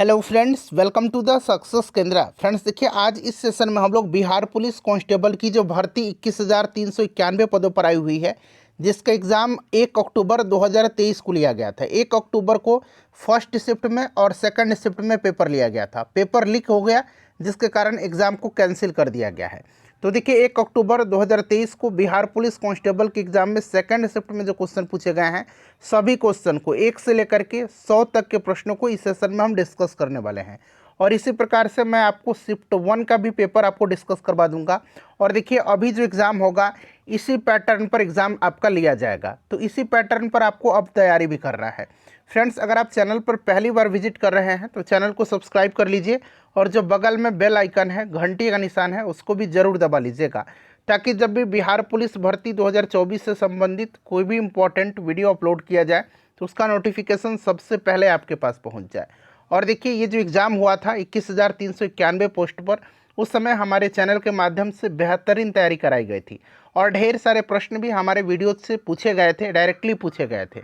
Hello friends, welcome to the success Kendra. Friends देखिए, आज इस सेशन में हम लोग बिहार पुलिस कांस्टेबल की जो भर्ती 21,391 पदों पर आई हुई है, जिसका एग्ज़ाम 1 अक्टूबर 2023 को लिया गया था। 1 अक्टूबर को फर्स्ट शिफ्ट में और सेकंड शिफ्ट में पेपर लिया गया था। पेपर लीक हो गया, जिसके कारण एग्ज़ाम को कैंसिल कर दिया गया है। तो देखिए, 1 अक्टूबर 2023 को बिहार पुलिस कांस्टेबल के एग्ज़ाम में सेकंड शिफ्ट में जो क्वेश्चन पूछे गए हैं, सभी क्वेश्चन को 1 से लेकर के 100 तक के प्रश्नों को इस सेशन में हम डिस्कस करने वाले हैं। और इसी प्रकार से मैं आपको शिफ्ट 1 का भी पेपर आपको डिस्कस करवा दूंगा। और देखिए, अभी जो एग्ज़ाम होगा इसी पैटर्न पर एग्ज़ाम आपका लिया जाएगा, तो इसी पैटर्न पर आपको अब तैयारी भी करना है। फ्रेंड्स, अगर आप चैनल पर पहली बार विजिट कर रहे हैं तो चैनल को सब्सक्राइब कर लीजिए, और जो बगल में बेल आइकन है, घंटी का निशान है, उसको भी ज़रूर दबा लीजिएगा, ताकि जब भी बिहार पुलिस भर्ती 2024 से संबंधित कोई भी इम्पोर्टेंट वीडियो अपलोड किया जाए तो उसका नोटिफिकेशन सबसे पहले आपके पास पहुंच जाए। और देखिए, ये जो एग्ज़ाम हुआ था 21,391 पोस्ट पर, उस समय हमारे चैनल के माध्यम से बेहतरीन तैयारी कराई गई थी, और ढेर सारे प्रश्न भी हमारे वीडियो से पूछे गए थे, डायरेक्टली पूछे गए थे।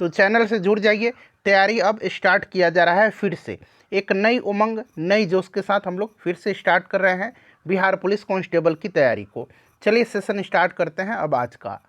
तो चैनल से जुड़ जाइए, तैयारी अब स्टार्ट किया जा रहा है फिर से। एक नई उमंग, नई जोश के साथ हम लोग फिर से स्टार्ट कर रहे हैं बिहार पुलिस कांस्टेबल की तैयारी को। चलिए सेशन स्टार्ट करते हैं अब आज का।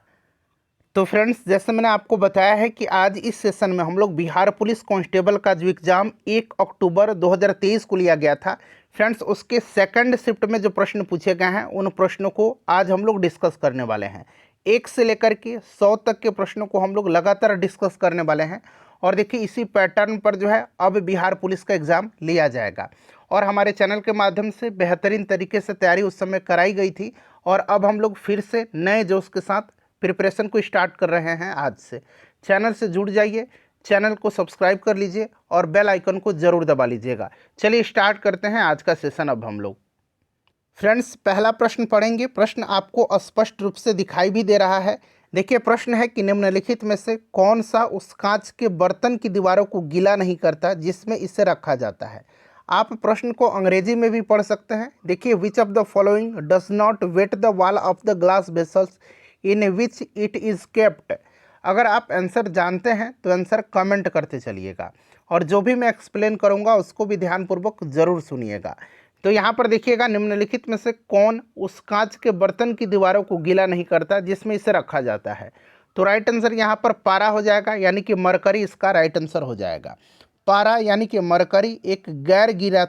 तो फ्रेंड्स, जैसे मैंने आपको बताया है कि आज इस सेशन में हम लोग बिहार पुलिस कांस्टेबल का जो एग्ज़ाम 1 अक्टूबर 2023 को लिया गया था, फ्रेंड्स उसके सेकंड शिफ्ट में जो प्रश्न पूछे गए हैं, उन प्रश्नों को आज हम लोग डिस्कस करने वाले हैं। 1 से लेकर के 100 तक के प्रश्नों को हम लोग लगातार डिस्कस करने वाले हैं। और देखिए, इसी पैटर्न पर जो है अब बिहार पुलिस का एग्ज़ाम लिया जाएगा, और हमारे चैनल के माध्यम से बेहतरीन तरीके से तैयारी उस समय कराई गई थी, और अब हम लोग फिर से नए जोश के साथ प्रिपरेशन को स्टार्ट कर रहे हैं आज से। चैनल से जुड़ जाइए, चैनल को सब्सक्राइब कर लीजिए और बेल आइकन को ज़रूर दबा लीजिएगा। चलिए स्टार्ट करते हैं आज का सेशन अब हम लोग। फ्रेंड्स, पहला प्रश्न पढ़ेंगे। प्रश्न आपको स्पष्ट रूप से दिखाई भी दे रहा है। देखिए, प्रश्न है कि निम्नलिखित में से कौन सा उस कांच के बर्तन की दीवारों को गीला नहीं करता जिसमें इसे रखा जाता है। आप प्रश्न को अंग्रेजी में भी पढ़ सकते हैं। देखिए, which of the following does not wet the wall of the glass vessels in which it is kept. अगर आप आंसर जानते हैं तो आंसर कमेंट करते चलिएगा, और जो भी मैं एक्सप्लेन करूंगा उसको भी ध्यानपूर्वक ज़रूर सुनिएगा। तो यहाँ पर देखिएगा, निम्नलिखित में से कौन उस कांच के बर्तन की दीवारों को गीला नहीं करता जिसमें इसे रखा जाता है। तो राइट आंसर यहाँ पर पारा हो जाएगा, यानी कि मरकरी इसका राइट आंसर हो जाएगा। पारा यानी कि मरकरी एक गैर गीला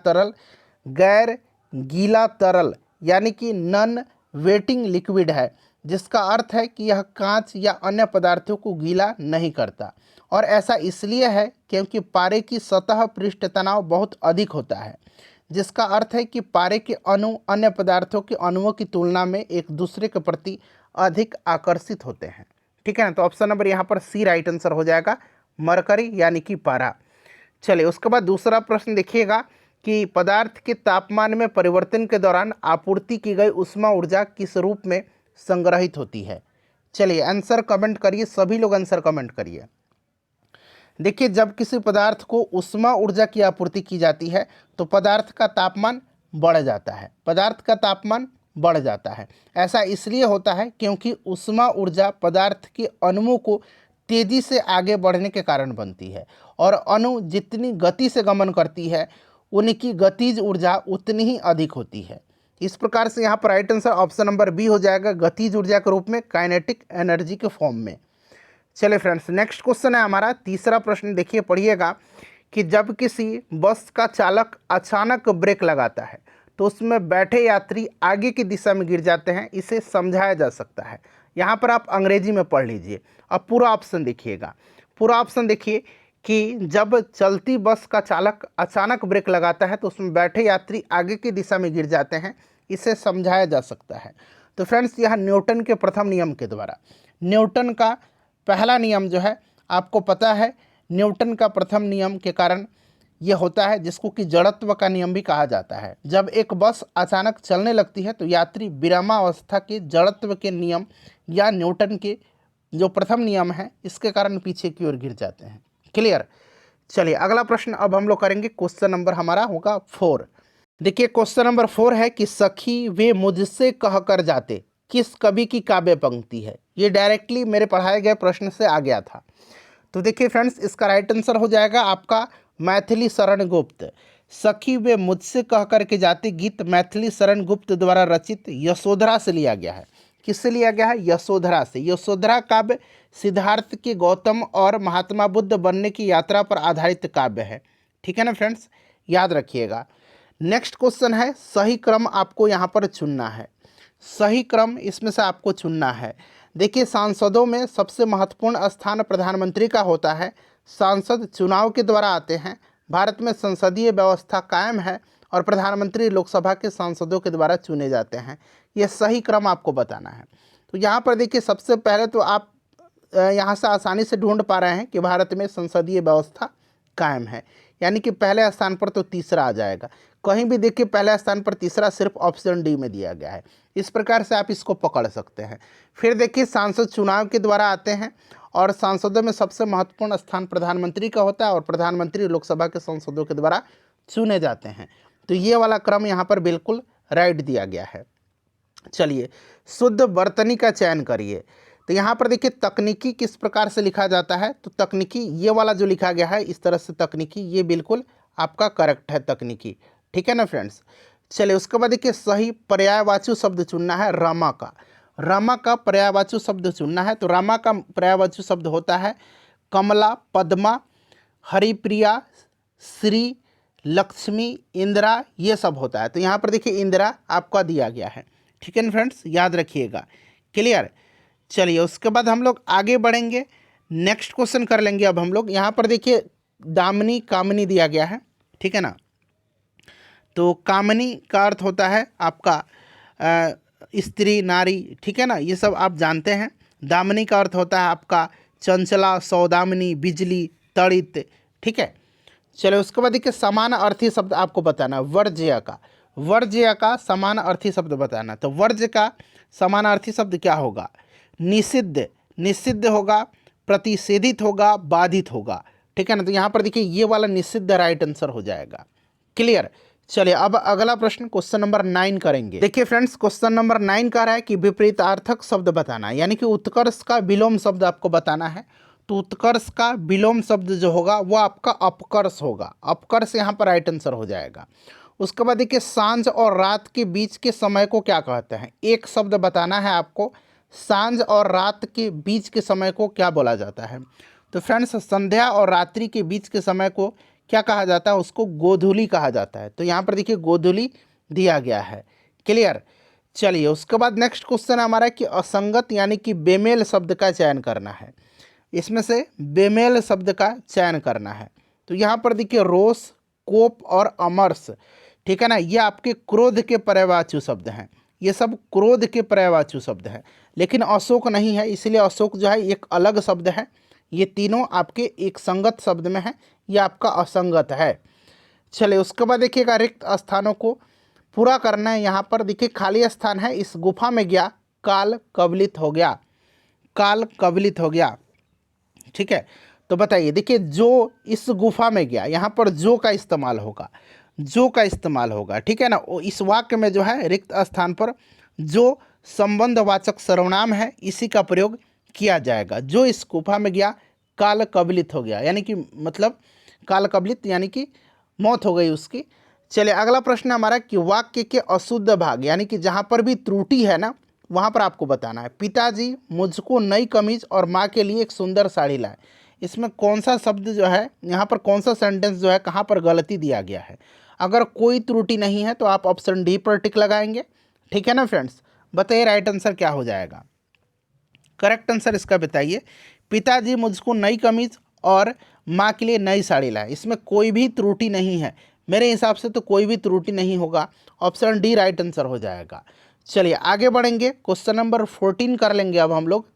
तरल यानी कि नॉन वेटिंग लिक्विड है, जिसका अर्थ है कि यह कांच या अन्य पदार्थों को गीला नहीं करता। और ऐसा इसलिए है क्योंकि पारे की सतह पृष्ठ तनाव बहुत अधिक होता है, जिसका अर्थ है कि पारे के अणु अन्य पदार्थों के अणुओं की तुलना में एक दूसरे के प्रति अधिक आकर्षित होते हैं। ठीक है ना, तो ऑप्शन नंबर यहाँ पर सी राइट आंसर हो जाएगा, मरकरी यानी कि पारा। चलिए, उसके बाद दूसरा प्रश्न देखिएगा कि पदार्थ के तापमान में परिवर्तन के दौरान आपूर्ति की गई ऊष्मा ऊर्जा किस रूप में संग्रहित होती है। चलिए आंसर कमेंट करिए, सभी लोग आंसर कमेंट करिए। देखिए, जब किसी पदार्थ को ऊष्मा ऊर्जा की आपूर्ति की जाती है तो पदार्थ का तापमान बढ़ जाता है। पदार्थ का तापमान बढ़ जाता है। ऐसा इसलिए होता है क्योंकि ऊष्मा ऊर्जा पदार्थ के अणुओं को तेज़ी से आगे बढ़ने के कारण बनती है, और अणु जितनी गति से गमन करती है उनकी गतिज ऊर्जा उतनी ही अधिक होती है। इस प्रकार से यहाँ पर right answer option number B हो जाएगा, गतिज ऊर्जा के रूप में, काइनेटिक एनर्जी के फॉर्म में। चलिए फ्रेंड्स, नेक्स्ट क्वेश्चन है हमारा तीसरा प्रश्न। देखिए, पढ़िएगा कि जब किसी बस का चालक अचानक ब्रेक लगाता है तो उसमें बैठे यात्री आगे की दिशा में गिर जाते हैं, इसे समझाया जा सकता है। यहाँ पर आप अंग्रेजी में पढ़ लीजिए। अब पूरा ऑप्शन देखिएगा। पूरा ऑप्शन देखिए कि जब चलती बस का चालक अचानक ब्रेक लगाता है तो उसमें बैठे यात्री आगे की दिशा में गिर जाते हैं, इसे समझाया जा सकता है। तो फ्रेंड्स, यह न्यूटन के प्रथम नियम के द्वारा, न्यूटन का पहला नियम जो है आपको पता है, न्यूटन का प्रथम नियम के कारण यह होता है, जिसको कि जड़त्व का नियम भी कहा जाता है। जब एक बस अचानक चलने लगती है तो यात्री विरामावस्था के जड़त्व के नियम या न्यूटन के जो प्रथम नियम है इसके कारण पीछे की ओर गिर जाते हैं। क्लियर। चलिए अगला प्रश्न अब हम लोग करेंगे। क्वेश्चन नंबर हमारा होगा 4। देखिए, क्वेश्चन नंबर 4 है कि सखी वे मुझसे कह कर जाते किस कवि की काव्य पंक्ति है। ये डायरेक्टली मेरे पढ़ाए गए प्रश्न से आ गया था। तो देखिए फ्रेंड्स, इसका राइट आंसर हो जाएगा आपका मैथिली शरण गुप्त। सखी वे मुझसे कह करके जाती गीत मैथिली शरण गुप्त द्वारा रचित यशोधरा से लिया गया है। किससे लिया गया है? यशोधरा से। यशोधरा काव्य सिद्धार्थ के गौतम और महात्मा बुद्ध बनने की यात्रा पर आधारित काव्य है। ठीक है ना फ्रेंड्स, याद रखिएगा। नेक्स्ट क्वेश्चन है, सही क्रम आपको यहाँ पर चुनना है। सही क्रम इसमें से आपको चुनना है। देखिए, सांसदों में सबसे महत्वपूर्ण स्थान प्रधानमंत्री का होता है। सांसद चुनाव के द्वारा आते हैं। भारत में संसदीय व्यवस्था कायम है और प्रधानमंत्री लोकसभा के सांसदों के द्वारा चुने जाते हैं। यह सही क्रम आपको बताना है। तो यहाँ पर देखिए, सबसे पहले तो आप यहाँ से आसानी से ढूंढ पा रहे हैं कि भारत में संसदीय व्यवस्था कायम है, यानी कि पहले स्थान पर तो तीसरा आ जाएगा। कहीं भी देखिए पहले स्थान पर तीसरा सिर्फ ऑप्शन डी में दिया गया है। इस प्रकार से आप इसको पकड़ सकते हैं। फिर देखिए, सांसद चुनाव के द्वारा आते हैं और सांसदों में सबसे महत्वपूर्ण स्थान प्रधानमंत्री का होता है और प्रधानमंत्री लोकसभा के सांसदों के द्वारा चुने जाते हैं। तो ये वाला क्रम यहाँ पर बिल्कुल राइट दिया गया है। चलिए, शुद्ध वर्तनी का चयन करिए। तो यहाँ पर देखिए, तकनीकी किस प्रकार से लिखा जाता है? तो तकनीकी ये वाला जो लिखा गया है इस तरह से तकनीकी, ये बिल्कुल आपका करेक्ट है तकनीकी। ठीक है ना फ्रेंड्स। चलिए, उसके बाद देखिए, सही पर्यायवाची शब्द चुनना है। रमा का, रमा का पर्यायवाची शब्द चुनना है। तो रमा का पर्यायवाची शब्द होता है कमला, पद्मा, हरिप्रिया, श्री, लक्ष्मी, इंदिरा, ये सब होता है। तो यहाँ पर देखिए इंदिरा आपका दिया गया है। ठीक है ना फ्रेंड्स, याद रखिएगा। क्लियर। चलिए, उसके बाद हम लोग आगे बढ़ेंगे, नेक्स्ट क्वेश्चन कर लेंगे। अब हम लोग यहाँ पर देखिए दामिनी, कामिनी दिया गया है। ठीक है ना। तो कामिनी का अर्थ होता है आपका स्त्री, नारी। ठीक है ना, ये सब आप जानते हैं। दामिनी का अर्थ होता है आपका चंचला, सौदामिनी, बिजली, तड़ित। ठीक है। चलिए, उसके बाद देखिए समान अर्थी शब्द आपको बताना। वर्ज्य का, वर्ज्य का समान अर्थी शब्द बताना। तो वर्ज्य का समान अर्थी शब्द क्या होगा? निषिद्ध, निषिद्ध होगा, प्रतिषेधित होगा, बाधित होगा। ठीक है ना। तो यहाँ पर देखिए ये वाला निषिद्ध राइट आंसर हो जाएगा। क्लियर। चलिए, अब अगला प्रश्न क्वेश्चन नंबर 9 करेंगे। देखिए फ्रेंड्स, क्वेश्चन नंबर 9 कह रहा है कि विपरीतार्थक शब्द बताना, यानी कि उत्कर्ष का विलोम शब्द आपको बताना है। तो उत्कर्ष का विलोम शब्द जो होगा वो आपका अपकर्ष होगा। अपकर्ष यहाँ पर राइट आंसर हो जाएगा। उसके बाद देखिए, सांझ और रात के बीच के समय को क्या कहते हैं? एक शब्द बताना है आपको, सांझ और रात के बीच के समय को क्या बोला जाता है? तो फ्रेंड्स, संध्या और रात्रि के बीच के समय को क्या कहा जाता है? उसको गोधूली कहा जाता है। तो यहाँ पर देखिए गोधूली दिया गया है। क्लियर। चलिए, उसके बाद नेक्स्ट क्वेश्चन हमारा है कि असंगत यानी कि बेमेल शब्द का चयन करना है। इसमें से बेमेल शब्द का चयन करना है। तो यहाँ पर देखिए रोष, कोप और अमर्ष। ठीक है ना, ये आपके क्रोध के पर्यायवाची शब्द हैं। ये सब क्रोध के पर्यायवाची शब्द हैं, लेकिन अशोक नहीं है, इसलिए अशोक जो है एक अलग शब्द है। ये तीनों आपके एक संगत शब्द में है, ये आपका असंगत है। चलिए, उसके बाद देखिएगा रिक्त स्थानों को पूरा करना है। यहाँ पर देखिए खाली स्थान है, इस गुफा में गया, काल कवलित हो गया, काल कवलित हो गया। ठीक है। तो बताइए, देखिए जो इस गुफा में गया, यहाँ पर जो का इस्तेमाल होगा, जो का इस्तेमाल होगा। ठीक है ना। इस वाक्य में जो है रिक्त स्थान पर जो संबंधवाचक सर्वनाम है इसी का प्रयोग किया जाएगा। जो इस गुफा में गया, काल कवलित हो गया, यानी कि मतलब काल कवलित यानी कि मौत हो गई उसकी। चलिए, अगला प्रश्न हमारा कि वाक्य के अशुद्ध भाग, यानी कि जहाँ पर भी त्रुटि है ना वहाँ पर आपको बताना है। पिताजी मुझको नई कमीज और माँ के लिए एक सुंदर साड़ी लाए। इसमें कौन सा शब्द जो है यहाँ पर, कौन सा सेंटेंस जो है कहाँ पर गलती दिया गया है? अगर कोई त्रुटि नहीं है तो आप ऑप्शन डी पर टिक लगाएंगे। ठीक है ना फ्रेंड्स, बताइए राइट आंसर क्या हो जाएगा? करेक्ट आंसर इसका बताइए, पिताजी मुझको नई कमीज और माँ के लिए नई साड़ी लाए। इसमें कोई भी त्रुटि नहीं है, मेरे हिसाब से तो कोई भी त्रुटि नहीं होगा। ऑप्शन डी राइट आंसर हो जाएगा। चलिए, आगे बढ़ेंगे, क्वेश्चन नंबर 14 कर लेंगे अब हम लोग।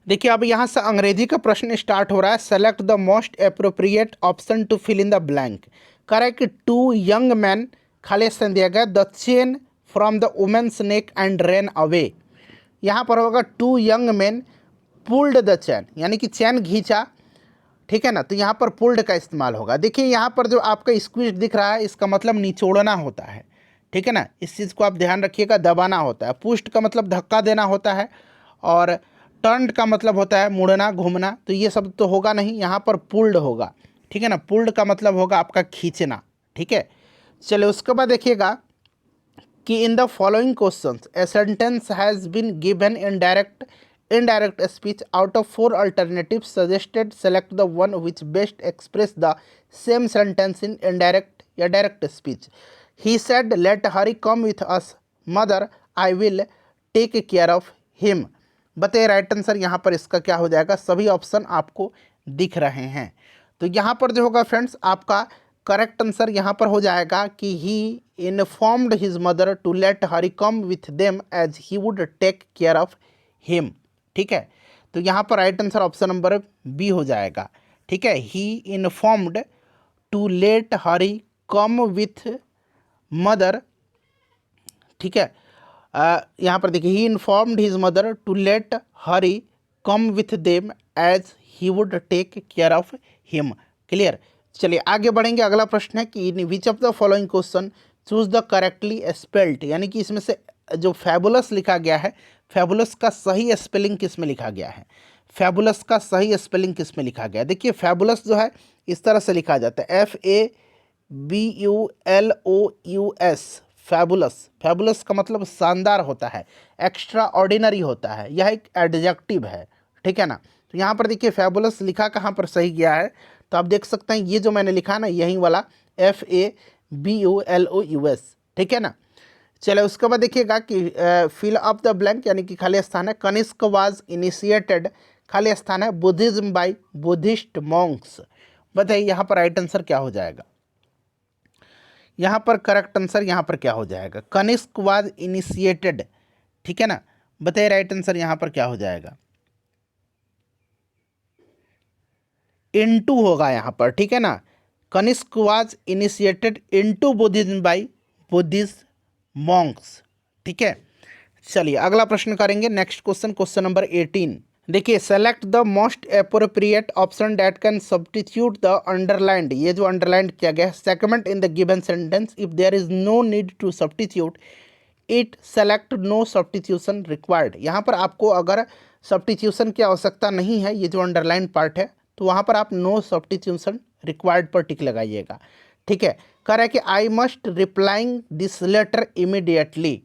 देखिए, अब यहाँ से अंग्रेजी का प्रश्न स्टार्ट हो रहा है। Select the most appropriate option to fill in the blank. Correct, two young man, खाली स्थान दिया गया, the chain from the women's neck and run away. यहाँ पर होगा two young man pulled the chain, यानी कि चैन खींचा। ठीक है ना। तो यहाँ पर पुल्ड का इस्तेमाल होगा। देखिए यहाँ पर जो आपका स्क्वीज दिख रहा है इसका मतलब निचोड़ना होता है। ठीक है ना, इस चीज़ को आप ध्यान रखिएगा, दबाना होता है। पुस्ट का मतलब धक्का देना होता है और टर्न का मतलब होता है मुड़ना, घूमना। तो ये सब तो होगा नहीं, यहाँ पर पुल्ड होगा। ठीक है ना। पुल्ड का मतलब होगा आपका खींचना, ठीक है। चलिए उसके बाद देखिएगा कि in the following questions a sentence has been given in direct speech out of 4 alternatives suggested select the one which best express the same sentence in indirect या direct speech. He said let Hari come with us mother I will take care of him. बताइए right answer यहाँ पर इसका क्या हो जाएगा। सभी option आपको दिख रहे हैं। तो यहाँ पर जो होगा फ्रेंड्स आपका करेक्ट आंसर यहाँ पर हो जाएगा कि he informed his mother to let Hari come with them as he would take care of him, ठीक है। तो यहाँ पर right answer option number B हो जाएगा, ठीक है। He informed to let Hari come with mother, ठीक है। यहाँ पर देखिए he informed his mother to let Hari come with them as he would take care of him. Clear. चलिए आगे बढ़ेंगे। अगला प्रश्न है कि in which of the following question choose the correctly spelled, यानी कि इसमें से जो फैबुलस लिखा गया है, फैबुलस का सही स्पेलिंग किस में लिखा गया है। फैबुलस का सही स्पेलिंग किस में लिखा गया है। देखिए फैबुलस जो है इस तरह से लिखा जाता है FABULOUS, फैबुलस। फैबुलस का मतलब शानदार होता है, एक्स्ट्रा ऑर्डिनरी होता है, यह एक एडजेक्टिव है, ठीक है ना। तो यहाँ पर देखिए फैबुलस लिखा कहाँ पर सही गया है, तो आप देख सकते हैं ये जो मैंने लिखा ना यही वाला FABULOUS, ठीक है ना। चले उसके बाद देखिएगा कि फिल अप द ब्लैंक, यानी कि खाली स्थान है। कनिष्क वाज इनिशिएटेड, खाली स्थान है, बुद्धिज्म बाय बुद्धिस्ट मॉन्क्स। बताइए यहाँ पर राइट आंसर क्या हो जाएगा। यहाँ पर करेक्ट आंसर यहाँ पर क्या हो जाएगा। कनिष्क वाज इनिशिएटेड, ठीक है ना। बताइए राइट आंसर यहाँ पर क्या हो जाएगा। इनटू होगा यहाँ पर, ठीक है ना। Kanishka was initiated into Buddhism by Buddhist monks, ठीक है। चलिए अगला प्रश्न करेंगे। Next question, question number 18। देखिए select the most appropriate option that can substitute the underlined, ये जो अंडरलाइंड किया गया है, segment in the given sentence if there is no need to substitute it select no substitution required. यहाँ पर आपको अगर सब्स्टिट्यूशन की आवश्यकता नहीं है, ये जो अंडरलाइन पार्ट है, तो वहाँ पर आप नो सब्स्टिट्यूशन रिक्वायर्ड पर टिक लगाइएगा, ठीक है। कह रहा है कि I must replying this letter immediately.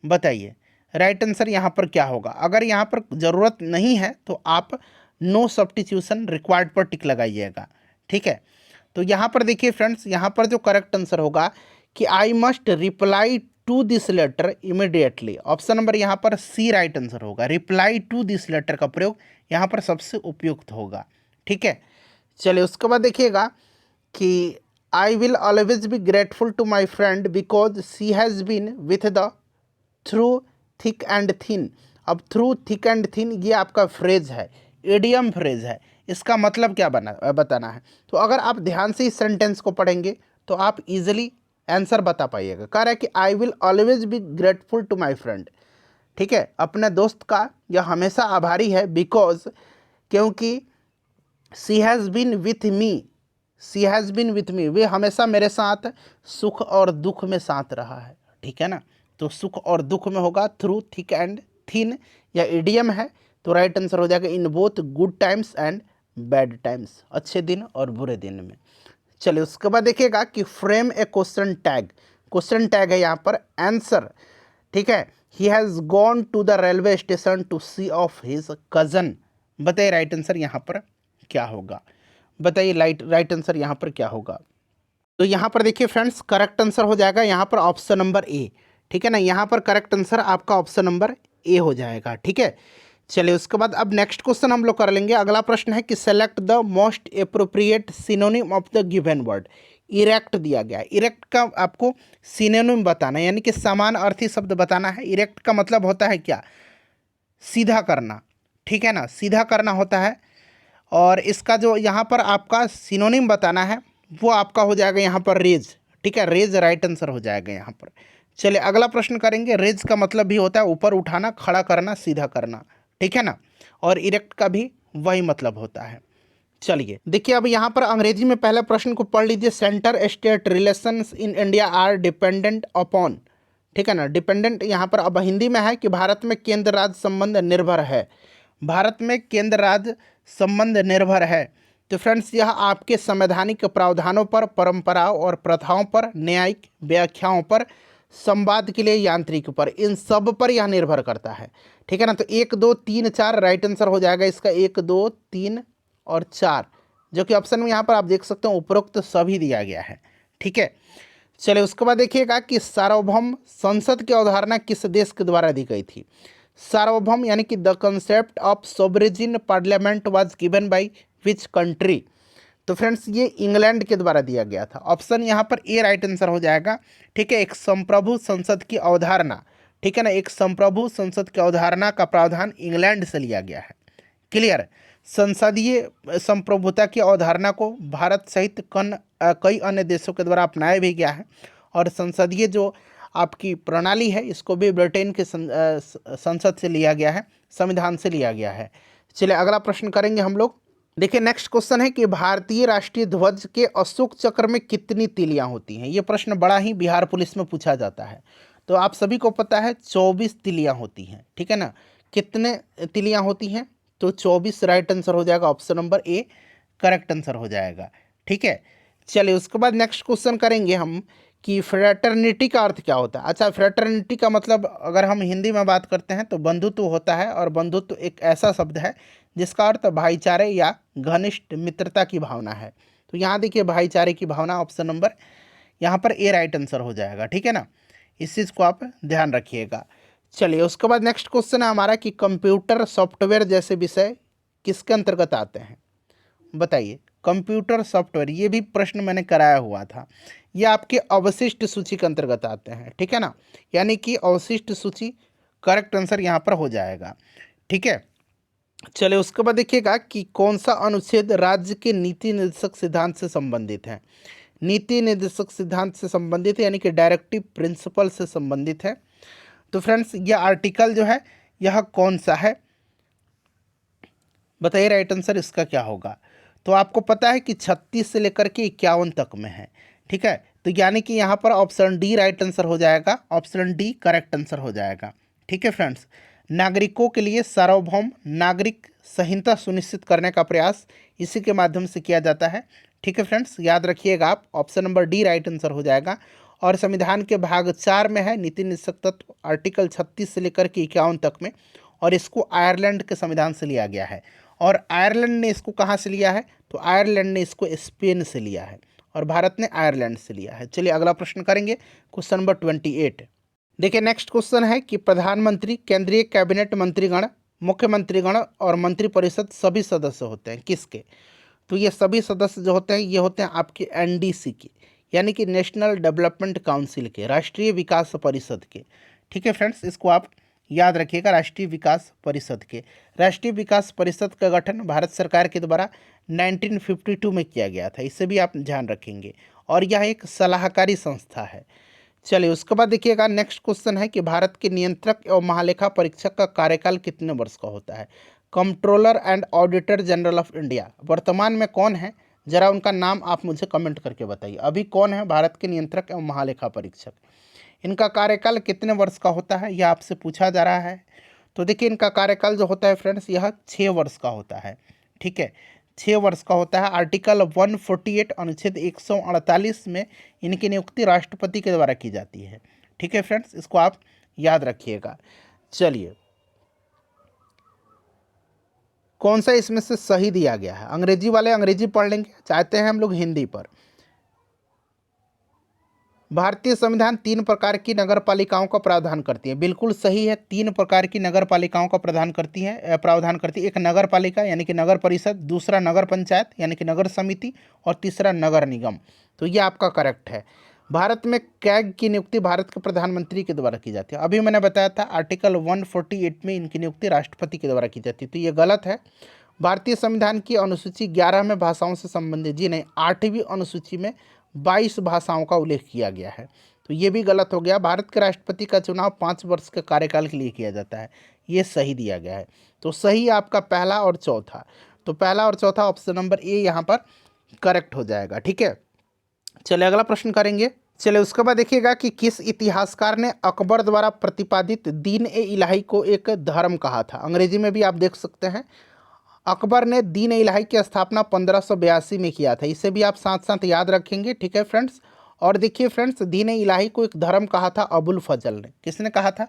बताइए राइट आंसर यहाँ पर क्या होगा। अगर यहाँ पर ज़रूरत नहीं है तो आप नो सब्स्टिट्यूशन रिक्वायर्ड पर टिक लगाइएगा, ठीक है। तो यहाँ पर देखिए फ्रेंड्स, यहाँ पर जो करेक्ट आंसर होगा कि I must reply to this letter immediately. Option number यहाँ पर सी राइट आंसर होगा। रिप्लाई टू दिस लेटर का प्रयोग यहाँ पर सबसे उपयुक्त होगा, ठीक है। चलिए उसके बाद देखिएगा कि I will always be grateful to my friend because she has been with the through thick and thin. अब थ्रू थिक एंड थिन ये आपका फ्रेज है, एडियम फ्रेज है। इसका मतलब क्या बताना है। तो अगर आप ध्यान से इस सेंटेंस को पढ़ेंगे तो आप इजीली आंसर बता पाइएगा। कह रहा है कि I will always be grateful to my friend, ठीक है। अपने दोस्त का यह हमेशा आभारी है, बिकॉज क्योंकि she has been with me, she has been with me, वे हमेशा मेरे साथ सुख और दुख में साथ रहा है, ठीक है ना। तो सुख और दुख में होगा थ्रू थिक एंड थिन, या इडियम है। तो राइट आंसर हो जाएगा in both good times and bad times, अच्छे दिन और बुरे दिन में। चलिए उसके बाद देखिएगा कि frame a question tag, question tag है यहाँ पर आंसर, ठीक है। He has gone to the railway station to see off his cousin. बताइए राइट आंसर यहाँ पर क्या होगा। बताइए राइट आंसर यहाँ पर क्या होगा। तो यहाँ पर देखिए फ्रेंड्स करेक्ट आंसर हो जाएगा यहाँ पर ऑप्शन नंबर ए, ठीक है ना। यहाँ पर करेक्ट आंसर आपका ऑप्शन नंबर ए हो जाएगा, ठीक है। चलिए उसके बाद अब नेक्स्ट क्वेश्चन हम लोग कर लेंगे। अगला प्रश्न है कि select the most appropriate synonym of the given word. Erect दिया गया है, इरेक्ट का आपको सिनोनिम बताना है, यानी कि समान अर्थी शब्द बताना है। इरेक्ट का मतलब होता है क्या, सीधा करना, ठीक है ना, सीधा करना होता है। और इसका जो यहाँ पर आपका सिनोनिम बताना है वो आपका हो जाएगा यहाँ पर रेज, ठीक है। रेज राइट आंसर हो जाएगा यहाँ पर। चलिए अगला प्रश्न करेंगे। रेज का मतलब भी होता है ऊपर उठाना, खड़ा करना, सीधा करना, ठीक है ना। और इरेक्ट का भी वही मतलब होता है। चलिए देखिए अब यहाँ पर अंग्रेजी में पहले प्रश्न को पढ़ लीजिए। Centre state relations in India are dependent upon, ठीक है ना। डिपेंडेंट यहाँ पर अब हिंदी में है कि भारत में केंद्र राज्य संबंध निर्भर है, भारत में केंद्र राज्य संबंध निर्भर है, तो फ्रेंड्स यह आपके संवैधानिक प्रावधानों पर, परंपराओं और प्रथाओं पर, न्यायिक व्याख्याओं पर, संवाद के लिए यांत्रिक पर, इन सब पर यह निर्भर करता है। ठीक है ना। तो 1 2 3 4 राइट आंसर हो जाएगा इसका, 1 2 3 और 4, जो कि ऑप्शन में यहाँ पर आप देख सकते हो उपरोक्त सभी दिया गया है। ठीक है। चलिए उसके बाद देखिएगा कि सार्वभौम संसद की अवधारणा किस देश के द्वारा दी गई थी। सार्वभौम यानी कि the concept of sovereign parliament was given by which country. तो फ्रेंड्स ये इंग्लैंड के द्वारा दिया गया था। ऑप्शन यहाँ पर ए राइट आंसर हो जाएगा। ठीक है। एक संप्रभु संसद की अवधारणा, ठीक है ना, एक संप्रभु संसद की अवधारणा का प्रावधान इंग्लैंड से लिया गया है। क्लियर। संसदीय संप्रभुता की अवधारणा को भारत सहित कई अन्य देशों के द्वारा अपनाया भी गया है, और संसदीय जो आपकी प्रणाली है इसको भी ब्रिटेन के संसद से लिया गया है, संविधान से लिया गया है। चलिए अगला प्रश्न करेंगे हम लोग। देखिए नेक्स्ट क्वेश्चन है कि भारतीय राष्ट्रीय ध्वज के अशोक चक्र में कितनी तीलियां होती हैं। ये प्रश्न बड़ा ही बिहार पुलिस में पूछा जाता है। तो आप सभी को पता है 24 तीलियां होती हैं। ठीक है ना। कितने तीलियां होती हैं, तो 24 राइट आंसर हो जाएगा, option number A correct answer हो जाएगा। ठीक है। चलिए उसके बाद नेक्स्ट क्वेश्चन करेंगे हम कि फ्रेटर्निटी का अर्थ क्या होता है। अच्छा, फ्रेटर्निटी का मतलब अगर हम हिंदी में बात करते हैं तो बंधुत्व होता है, और बंधुत्व एक ऐसा शब्द है जिसका अर्थ भाईचारे या घनिष्ठ मित्रता की भावना है। तो यहाँ देखिए भाईचारे की भावना, ऑप्शन नंबर यहाँ पर ए राइट आंसर हो जाएगा। ठीक है ना। इस चीज़ को आप ध्यान रखिएगा। चलिए उसके बाद नेक्स्ट क्वेश्चन है हमारा कि कंप्यूटर सॉफ्टवेयर जैसे विषय किसके अंतर्गत आते हैं। बताइए। कंप्यूटर सॉफ्टवेयर, ये भी प्रश्न मैंने कराया हुआ था। ये आपके अवशिष्ट सूची के अंतर्गत आते हैं। ठीक है ना। यानी कि अवशिष्ट सूची करेक्ट आंसर यहाँ पर हो जाएगा। ठीक है। चलिए उसके बाद देखिएगा कि कौन सा अनुच्छेद राज्य के नीति निर्देशक सिद्धांत से संबंधित है। नीति निर्देशक सिद्धांत से संबंधित है, यानी कि डायरेक्टिव प्रिंसिपल से संबंधित है। तो फ्रेंड्स यह आर्टिकल जो है यह कौन सा है, बताइए राइट आंसर इसका क्या होगा। तो आपको पता है कि 36 से लेकर के 51 तक में है। ठीक है। तो यानी कि यहाँ पर ऑप्शन डी राइट आंसर हो जाएगा, ऑप्शन डी करेक्ट आंसर हो जाएगा। ठीक है फ्रेंड्स। नागरिकों के लिए सार्वभौम नागरिक संहिता सुनिश्चित करने का प्रयास इसी के माध्यम से किया जाता है। ठीक है फ्रेंड्स, याद रखिएगा आप, option number D right answer हो जाएगा। और संविधान के भाग 4 में है नीति निर्देशक तत्व, आर्टिकल 36 से लेकर के 51 तक में, और इसको आयरलैंड के संविधान से लिया गया है। और आयरलैंड ने इसको कहाँ से लिया है, तो आयरलैंड ने इसको स्पेन से लिया है, और भारत ने आयरलैंड से लिया है। चलिए अगला प्रश्न करेंगे, क्वेश्चन नंबर 28। देखिए नेक्स्ट क्वेश्चन है कि प्रधानमंत्री, केंद्रीय कैबिनेट मंत्रीगण, मुख्यमंत्रीगण और मंत्रिपरिषद सभी सदस्य होते हैं किसके। तो ये सभी सदस्य जो होते हैं ये होते हैं आपके एनडीसी के, यानी कि नेशनल डेवलपमेंट काउंसिल के, राष्ट्रीय विकास परिषद के। ठीक है फ्रेंड्स, इसको आप याद रखिएगा, राष्ट्रीय विकास परिषद के। राष्ट्रीय विकास परिषद का गठन भारत सरकार के द्वारा 1952 में किया गया था, इससे भी आप ध्यान रखेंगे, और यह एक सलाहकारी संस्था है। चलिए उसके बाद देखिएगा नेक्स्ट क्वेश्चन है कि भारत के नियंत्रक एवं महालेखा परीक्षक का कार्यकाल कितने वर्ष का होता है। Controller and auditor general of India वर्तमान में कौन है, जरा उनका नाम आप मुझे कमेंट करके बताइए। अभी कौन है भारत के नियंत्रक एवं महालेखा परीक्षक, इनका कार्यकाल कितने वर्ष का होता है, यह आपसे पूछा जा रहा है। तो देखिए इनका कार्यकाल जो होता है फ्रेंड्स यह 6 वर्ष का होता है। ठीक है, 6 वर्ष का होता है। आर्टिकल 148 अनुच्छेद 148 में इनकी नियुक्ति राष्ट्रपति के द्वारा की जाती है। ठीक है फ्रेंड्स, इसको आप याद रखिएगा। चलिए कौन सा इसमें से सही दिया गया है, अंग्रेजी वाले अंग्रेजी पढ़ लेंगे, चाहते हैं हम लोग हिंदी पर। भारतीय संविधान 3 प्रकार की नगर पालिकाओं का प्रावधान करती है, बिल्कुल सही है। 3 प्रकार की नगर पालिकाओं का प्रावधान करती है। एक नगर पालिका यानी कि नगर परिषद, दूसरा नगर पंचायत यानी कि नगर समिति, और तीसरा नगर निगम। तो ये आपका करेक्ट है। भारत में कैग की नियुक्ति भारत के प्रधानमंत्री के द्वारा की जाती है। अभी मैंने बताया था आर्टिकल 148 में इनकी नियुक्ति राष्ट्रपति के द्वारा की जाती है, तो ये गलत है। भारतीय संविधान की अनुसूची 11 में भाषाओं से संबंधित, जी नहीं, 8वीं अनुसूची में 22 भाषाओं का उल्लेख किया गया है, तो ये भी गलत हो गया। भारत के राष्ट्रपति का चुनाव 5 वर्ष के कार्यकाल के लिए किया जाता है, ये सही दिया गया है। तो सही आपका पहला और चौथा, तो पहला और चौथा ऑप्शन नंबर ए यहाँ पर करेक्ट हो जाएगा। ठीक है, चलिए अगला प्रश्न करेंगे। चलिए उसके बाद देखिएगा कि किस इतिहासकार ने अकबर द्वारा प्रतिपादित दीन ए इलाही को एक धर्म कहा था। अंग्रेजी में भी आप देख सकते हैं, अकबर ने दीन इलाही की स्थापना 1582 में किया था। इसे भी आप साथ साथ याद रखेंगे, ठीक है फ्रेंड्स। और देखिए फ्रेंड्स, दीन इलाही को एक धर्म कहा था अबुल फजल ने। किसने कहा था?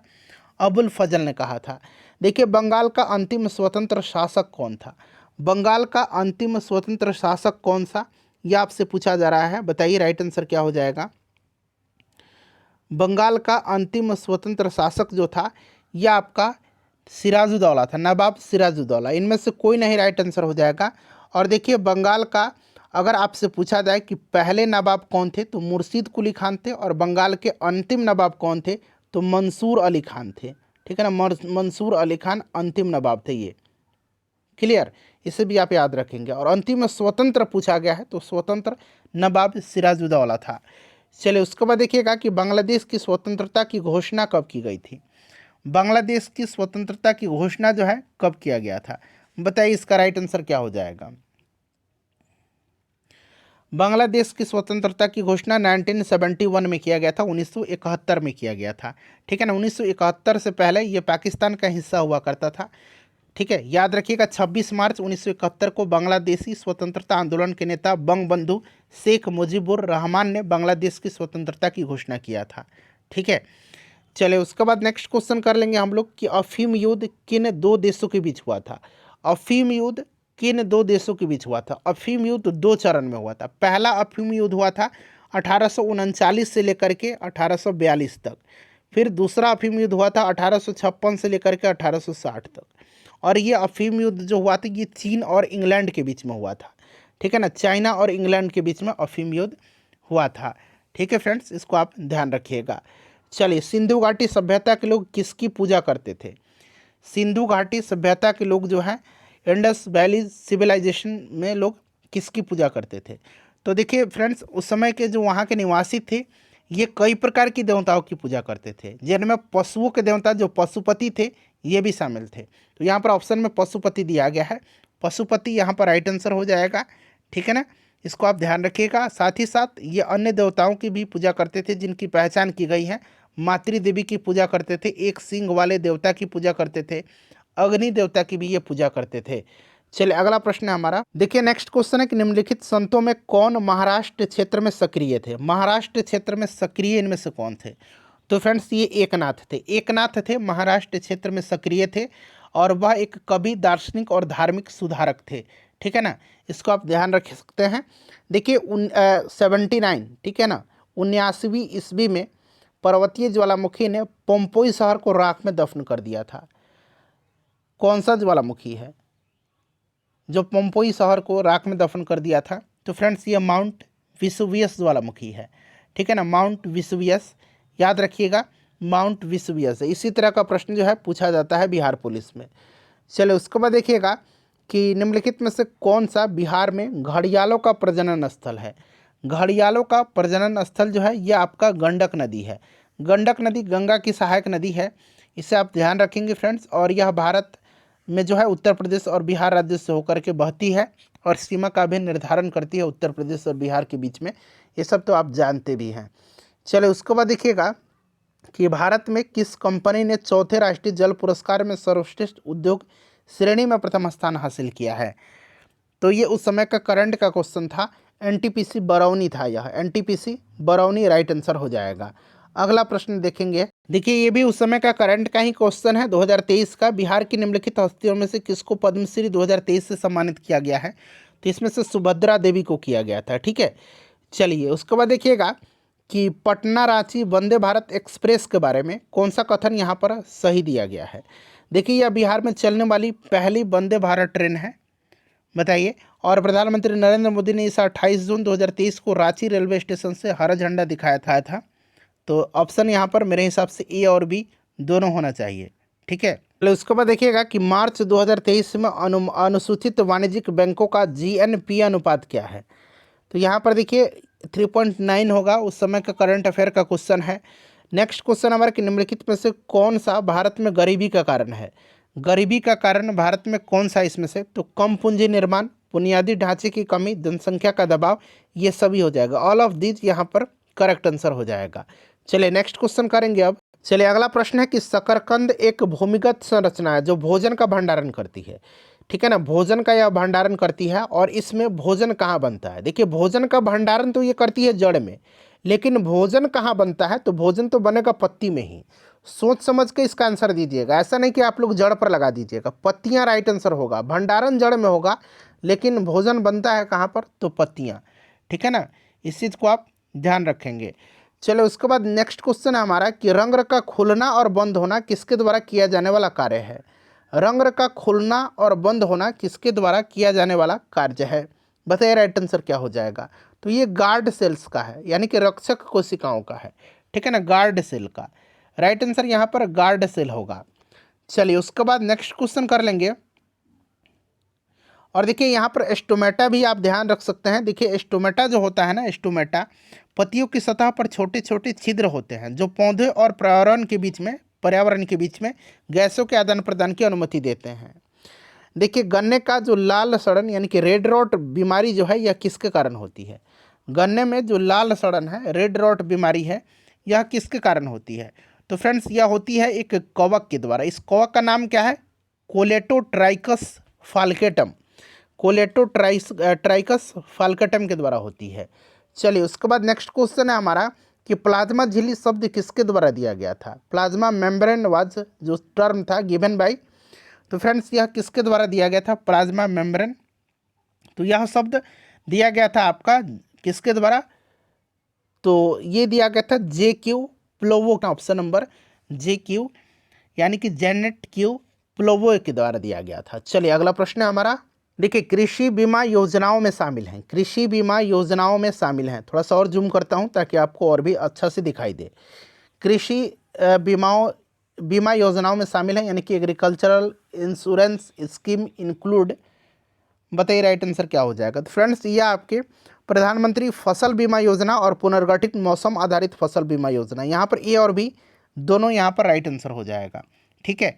अबुल फजल ने कहा था। देखिए, बंगाल का अंतिम स्वतंत्र शासक कौन था? बंगाल का अंतिम स्वतंत्र शासक कौन सा, यह आपसे पूछा जा रहा है। बताइए राइट आंसर क्या हो जाएगा। बंगाल का अंतिम स्वतंत्र शासक जो था, यह आपका सिराजुद्दौला था, नवाब सिराजुद्दौला। इनमें से कोई नहीं राइट आंसर हो जाएगा। और देखिए, बंगाल का अगर आपसे पूछा जाए कि पहले नवाब कौन थे, तो मुर्शीद कुली खान थे। और बंगाल के अंतिम नवाब कौन थे, तो मंसूर अली खान थे। ठीक है ना, मंसूर अली खान अंतिम नवाब थे ये। क्लियर, इसे भी आप याद रखेंगे। और अंतिम में स्वतंत्र पूछा गया है, तो स्वतंत्र नवाब सिराजुद्दौला था। चलिए, उसके बाद देखिएगा कि बांग्लादेश की स्वतंत्रता की घोषणा कब की गई थी। बांग्लादेश की स्वतंत्रता की घोषणा जो है कब किया गया था, बताइए इसका राइट आंसर क्या हो जाएगा। बांग्लादेश की स्वतंत्रता की घोषणा 1971 में किया गया था, 1971 में किया गया था। ठीक है ना, 1971 से पहले ये पाकिस्तान का हिस्सा हुआ करता था। ठीक है, याद रखिएगा 26 मार्च 1971 को बांग्लादेशी स्वतंत्रता आंदोलन के नेता बंगबंधु शेख मुजीबुर रहमान ने बांग्लादेश की स्वतंत्रता की घोषणा किया था। ठीक है, चले उसके बाद नेक्स्ट क्वेश्चन कर लेंगे हम लोग कि अफीम युद्ध किन दो देशों के बीच हुआ था। अफीम युद्ध किन दो देशों के बीच हुआ था। अफीम युद्ध दो चरण में हुआ था। पहला अफीम युद्ध हुआ था 1839 से लेकर के 1842 तक। फिर दूसरा अफीम युद्ध हुआ था 1856 से लेकर के 1860 तक। और ये अफीम युद्ध जो हुआ था, ये चीन और इंग्लैंड के बीच में हुआ था। ठीक है ना, चाइना और इंग्लैंड के बीच में अफीम युद्ध हुआ था। ठीक है फ्रेंड्स, इसको आप ध्यान रखिएगा। चलिए, सिंधु घाटी सभ्यता के लोग किसकी पूजा करते थे। सिंधु घाटी सभ्यता के लोग जो हैं, इंडस वैली सिविलाइजेशन में लोग किसकी पूजा करते थे। तो देखिए फ्रेंड्स, उस समय के जो वहाँ के निवासी थे, ये कई प्रकार की देवताओं की पूजा करते थे, जिनमें पशुओं के देवता जो पशुपति थे, ये भी शामिल थे। तो यहाँ पर ऑप्शन में पशुपति दिया गया है, पशुपति यहाँ पर राइट आंसर हो जाएगा। ठीक है ना, इसको आप ध्यान रखिएगा। साथ ही साथ ये अन्य देवताओं की भी पूजा करते थे, जिनकी पहचान की गई है। मातृ देवी की पूजा करते थे, एक सींग वाले देवता की पूजा करते थे, अग्नि देवता की भी ये पूजा करते थे। चलिए, अगला प्रश्न है हमारा। देखिए, नेक्स्ट क्वेश्चन है कि निम्नलिखित संतों में कौन महाराष्ट्र क्षेत्र में सक्रिय थे। महाराष्ट्र क्षेत्र में सक्रिय इनमें से कौन थे। तो फ्रेंड्स, ये एकनाथ थे। एकनाथ थे, महाराष्ट्र क्षेत्र में सक्रिय थे। और वह एक कवि, दार्शनिक और धार्मिक सुधारक थे। ठीक है ना, इसको आप ध्यान रख सकते हैं। देखिए 79, ठीक है ना, 79वीं ईस्वी में पर्वतीय ज्वालामुखी ने पोम्पोई शहर को राख में दफन कर दिया था। कौन सा ज्वालामुखी है जो पोम्पोई शहर को राख में दफन कर दिया था। तो फ्रेंड्स, ये माउंट विसुवियस ज्वालामुखी है। ठीक है ना, माउंट विसुवियस, याद रखिएगा, माउंट विसुवियस है। इसी तरह का प्रश्न जो है पूछा जाता है बिहार पुलिस में। चलो, उसके बाद देखिएगा कि निम्नलिखित में से कौन सा बिहार में घड़ियालों का प्रजनन स्थल है। घड़ियालों का प्रजनन स्थल जो है, यह आपका गंडक नदी है। गंडक नदी गंगा की सहायक नदी है, इसे आप ध्यान रखेंगे फ्रेंड्स। और यह भारत में जो है उत्तर प्रदेश और बिहार राज्य से होकर के बहती है, और सीमा का भी निर्धारण करती है उत्तर प्रदेश और बिहार के बीच में। ये सब तो आप जानते भी हैं। चलो, उसके बाद देखिएगा कि भारत में किस कंपनी ने चौथे राष्ट्रीय जल पुरस्कार में सर्वश्रेष्ठ उद्योग श्रेणी में प्रथम स्थान हासिल किया है। तो ये उस समय का करंट का क्वेश्चन था। एनटीपीसी बरौनी था, यह एनटीपीसी बरौनी राइट आंसर हो जाएगा। अगला प्रश्न देखेंगे। देखिए, ये भी उस समय का करंट का ही क्वेश्चन है, 2023 का। बिहार की निम्नलिखित हस्तियों में से किसको पद्मश्री 2023 से सम्मानित किया गया है। तो इसमें से सुभद्रा देवी को किया गया था। ठीक है, चलिए, उसके बाद देखिएगा कि पटना रांची वंदे भारत एक्सप्रेस के बारे में कौन सा कथन यहाँ पर सही दिया गया है। देखिए, यह बिहार में चलने वाली पहली वंदे भारत ट्रेन है, बताइए। और प्रधानमंत्री नरेंद्र मोदी ने इस 28 जून 2023 को रांची रेलवे स्टेशन से हरा झंडा दिखाया था। तो ऑप्शन यहाँ पर मेरे हिसाब से ए और बी दोनों होना चाहिए। ठीक है, चलो, उसके बाद देखिएगा कि मार्च 2023 में अनुसूचित वाणिज्यिक बैंकों का जीएनपी अनुपात क्या है। तो यहाँ पर देखिए 3.9 होगा, उस समय का करंट अफेयर का क्वेश्चन है। नेक्स्ट क्वेश्चन हमारा कि निम्नलिखित में से कौन सा भारत में गरीबी का कारण है। गरीबी का कारण भारत में कौन सा इसमें से। तो कम पूंजी निर्माण, बुनियादी ढांचे की कमी, जनसंख्या का दबाव, ये सभी हो जाएगा। ऑल ऑफ दीज यहाँ पर करेक्ट आंसर हो जाएगा। चलिए, नेक्स्ट क्वेश्चन करेंगे अब। चलिए, अगला प्रश्न है कि शकरकंद एक भूमिगत संरचना है जो भोजन का भंडारण करती है। ठीक है ना, भोजन का यह भंडारण करती है। और इसमें भोजन कहाँ बनता है? देखिए भोजन का भंडारण तो ये करती है जड़ में, लेकिन भोजन कहाँ बनता है? तो भोजन तो बनेगा पत्ती में ही। सोच समझ के इसका आंसर दीजिएगा, ऐसा नहीं कि आप लोग जड़ पर लगा दीजिएगा। पत्तियाँ राइट आंसर होगा, भंडारण जड़ में होगा लेकिन भोजन बनता है कहाँ पर? तो पत्तियाँ। ठीक है ना, इस चीज़ को आप ध्यान रखेंगे। चलो उसके बाद नेक्स्ट क्वेश्चन है हमारा कि रंग का खुलना और बंद होना किसके द्वारा किया जाने वाला कार्य है? रंग का खुलना और बंद होना किसके द्वारा किया जाने वाला कार्य है? बताइए राइट आंसर क्या हो जाएगा? तो ये गार्ड सेल्स का है, यानी कि रक्षक कोशिकाओं का है। ठीक है ना, गार्ड सेल का राइट आंसर यहाँ पर गार्ड सेल होगा। चलिए उसके बाद नेक्स्ट क्वेश्चन कर लेंगे। और देखिए यहाँ पर एस्टोमेटा भी आप ध्यान रख सकते हैं। देखिए एस्टोमेटा जो होता है ना, एस्टोमेटा पत्तियों की सतह पर छोटे छोटे छिद्र होते हैं जो पौधे और पर्यावरण के बीच में गैसों के आदान प्रदान की अनुमति देते हैं। देखिए गन्ने का जो लाल सड़न यानी कि रेड रॉट बीमारी जो है यह किसके कारण होती है? गन्ने में जो लाल सड़न है, रेड रॉट बीमारी है, यह किसके कारण होती है? तो फ्रेंड्स यह होती है एक कवक के द्वारा। इस कवक का नाम क्या है? कोलेटोट्राइकस फाल्केटम। ट्राइकस फाल्केटम के द्वारा होती है। चलिए उसके बाद नेक्स्ट क्वेश्चन है हमारा कि प्लाज्मा झिल्ली शब्द किसके द्वारा दिया गया था? प्लाज्मा मेम्ब्रेन वाज जो टर्म था गिवन बाय। तो फ्रेंड्स यह किसके द्वारा दिया गया था? Plasma membrane. तो यह शब्द दिया गया था आपका किसके द्वारा? तो ये दिया गया था जे क्यू प्लोवो का, ऑप्शन नंबर जे क्यू यानी कि जेनेट क्यू प्लोवो के द्वारा दिया गया था। चलिए अगला प्रश्न है हमारा। देखिए कृषि बीमा योजनाओं में शामिल हैं, कृषि बीमा योजनाओं में शामिल हैं। थोड़ा सा और जूम करता हूं ताकि आपको और भी अच्छा से दिखाई दे। कृषि बीमा योजनाओं में शामिल हैं यानी कि एग्रीकल्चरल इंश्योरेंस स्कीम इंक्लूड। बताइए राइट आंसर क्या हो जाएगा? तो फ्रेंड्स ये आपके प्रधानमंत्री फसल बीमा योजना और पुनर्गठित मौसम आधारित फसल बीमा योजना, यहाँ पर ए और बी दोनों यहाँ पर राइट आंसर हो जाएगा। ठीक है,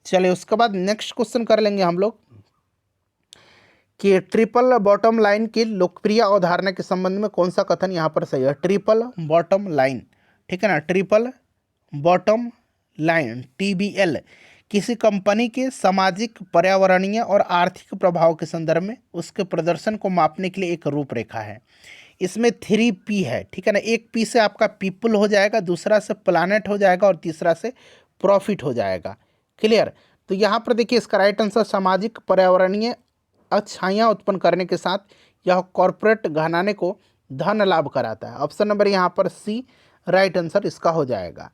चलिए उसके बाद नेक्स्ट क्वेश्चन कर लेंगे हम लोग कि ट्रिपल बॉटम लाइन की लोकप्रिय अवधारणा के संबंध में कौन सा कथन यहाँ पर सही है? ट्रिपल बॉटम लाइन, ठीक है ना, ट्रिपल बॉटम लाइन TBL किसी कंपनी के सामाजिक, पर्यावरणीय और आर्थिक प्रभाव के संदर्भ में उसके प्रदर्शन को मापने के लिए एक रूपरेखा है। इसमें 3P है, ठीक है ना। एक P से आपका पीपल हो जाएगा, दूसरा से प्लानट हो जाएगा और तीसरा से प्रॉफिट हो जाएगा। क्लियर? तो यहाँ पर देखिए इसका राइट आंसर सामाजिक पर्यावरणीय अच्छाइयाँ उत्पन्न करने के साथ यह कॉरपोरेट घराने को धन लाभ कराता है। ऑप्शन नंबर यहाँ पर सी राइट आंसर इसका हो जाएगा।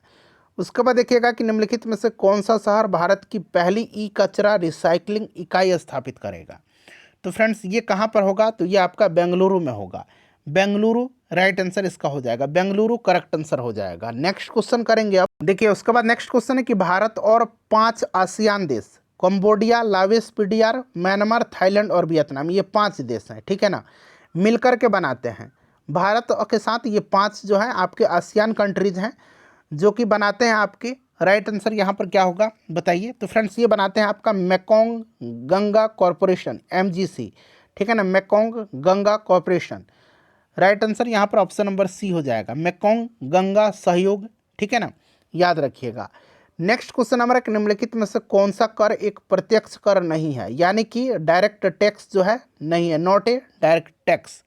उसके बाद देखिएगा कि निम्नलिखित में से कौन सा शहर भारत की पहली ई कचरा रिसाइकलिंग इकाई स्थापित करेगा? तो फ्रेंड्स ये कहाँ पर होगा? तो ये आपका बेंगलुरु में होगा। बेंगलुरु राइट आंसर इसका हो जाएगा, बेंगलुरु करेक्ट आंसर हो जाएगा। नेक्स्ट क्वेश्चन करेंगे अब। देखिए उसके बाद नेक्स्ट क्वेश्चन है कि भारत और 5 आसियान देश कंबोडिया, लावेस, पीडीआर, म्यांमार, थाईलैंड और वियतनाम, ये 5 देश हैं, ठीक है ना, मिलकर के बनाते हैं। भारत के साथ ये 5 जो है आपके आसियान कंट्रीज हैं जो कि बनाते हैं आपके। राइट आंसर यहाँ पर क्या होगा बताइए? तो फ्रेंड्स ये बनाते हैं आपका मेकोंग गंगा कॉरपोरेशन, MGC, ठीक है ना, Mekong Ganga corporation. Right answer यहाँ पर ऑप्शन नंबर सी हो जाएगा, मेकोंग गंगा सहयोग, ठीक है ना, याद रखिएगा। नेक्स्ट क्वेश्चन हमारा निम्नलिखित में से कौन सा कर एक प्रत्यक्ष कर नहीं है, यानी कि डायरेक्ट टैक्स जो है नहीं है, नॉट ए डायरेक्ट टैक्स।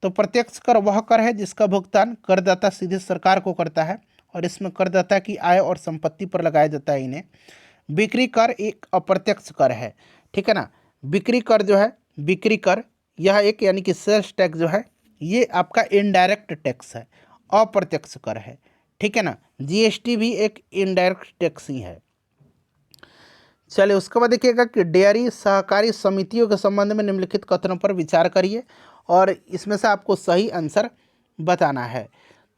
तो प्रत्यक्ष कर वह कर है जिसका भुगतान करदाता सीधे सरकार को करता है और इसमें करदाता की आय और संपत्ति पर लगाया जाता है इन्हें। बिक्री कर एक अप्रत्यक्ष कर है, ठीक है ना। बिक्री कर जो है, बिक्री कर यह एक यानी कि सेल्स टैक्स जो है ये आपका इनडायरेक्ट टैक्स है, अप्रत्यक्ष कर है, ठीक है ना। GST भी एक इनडायरेक्ट टैक्स ही है। चलिए उसके बाद देखिएगा कि डेयरी सहकारी समितियों के संबंध में निम्नलिखित कथनों पर विचार करिए और इसमें से आपको सही आंसर बताना है।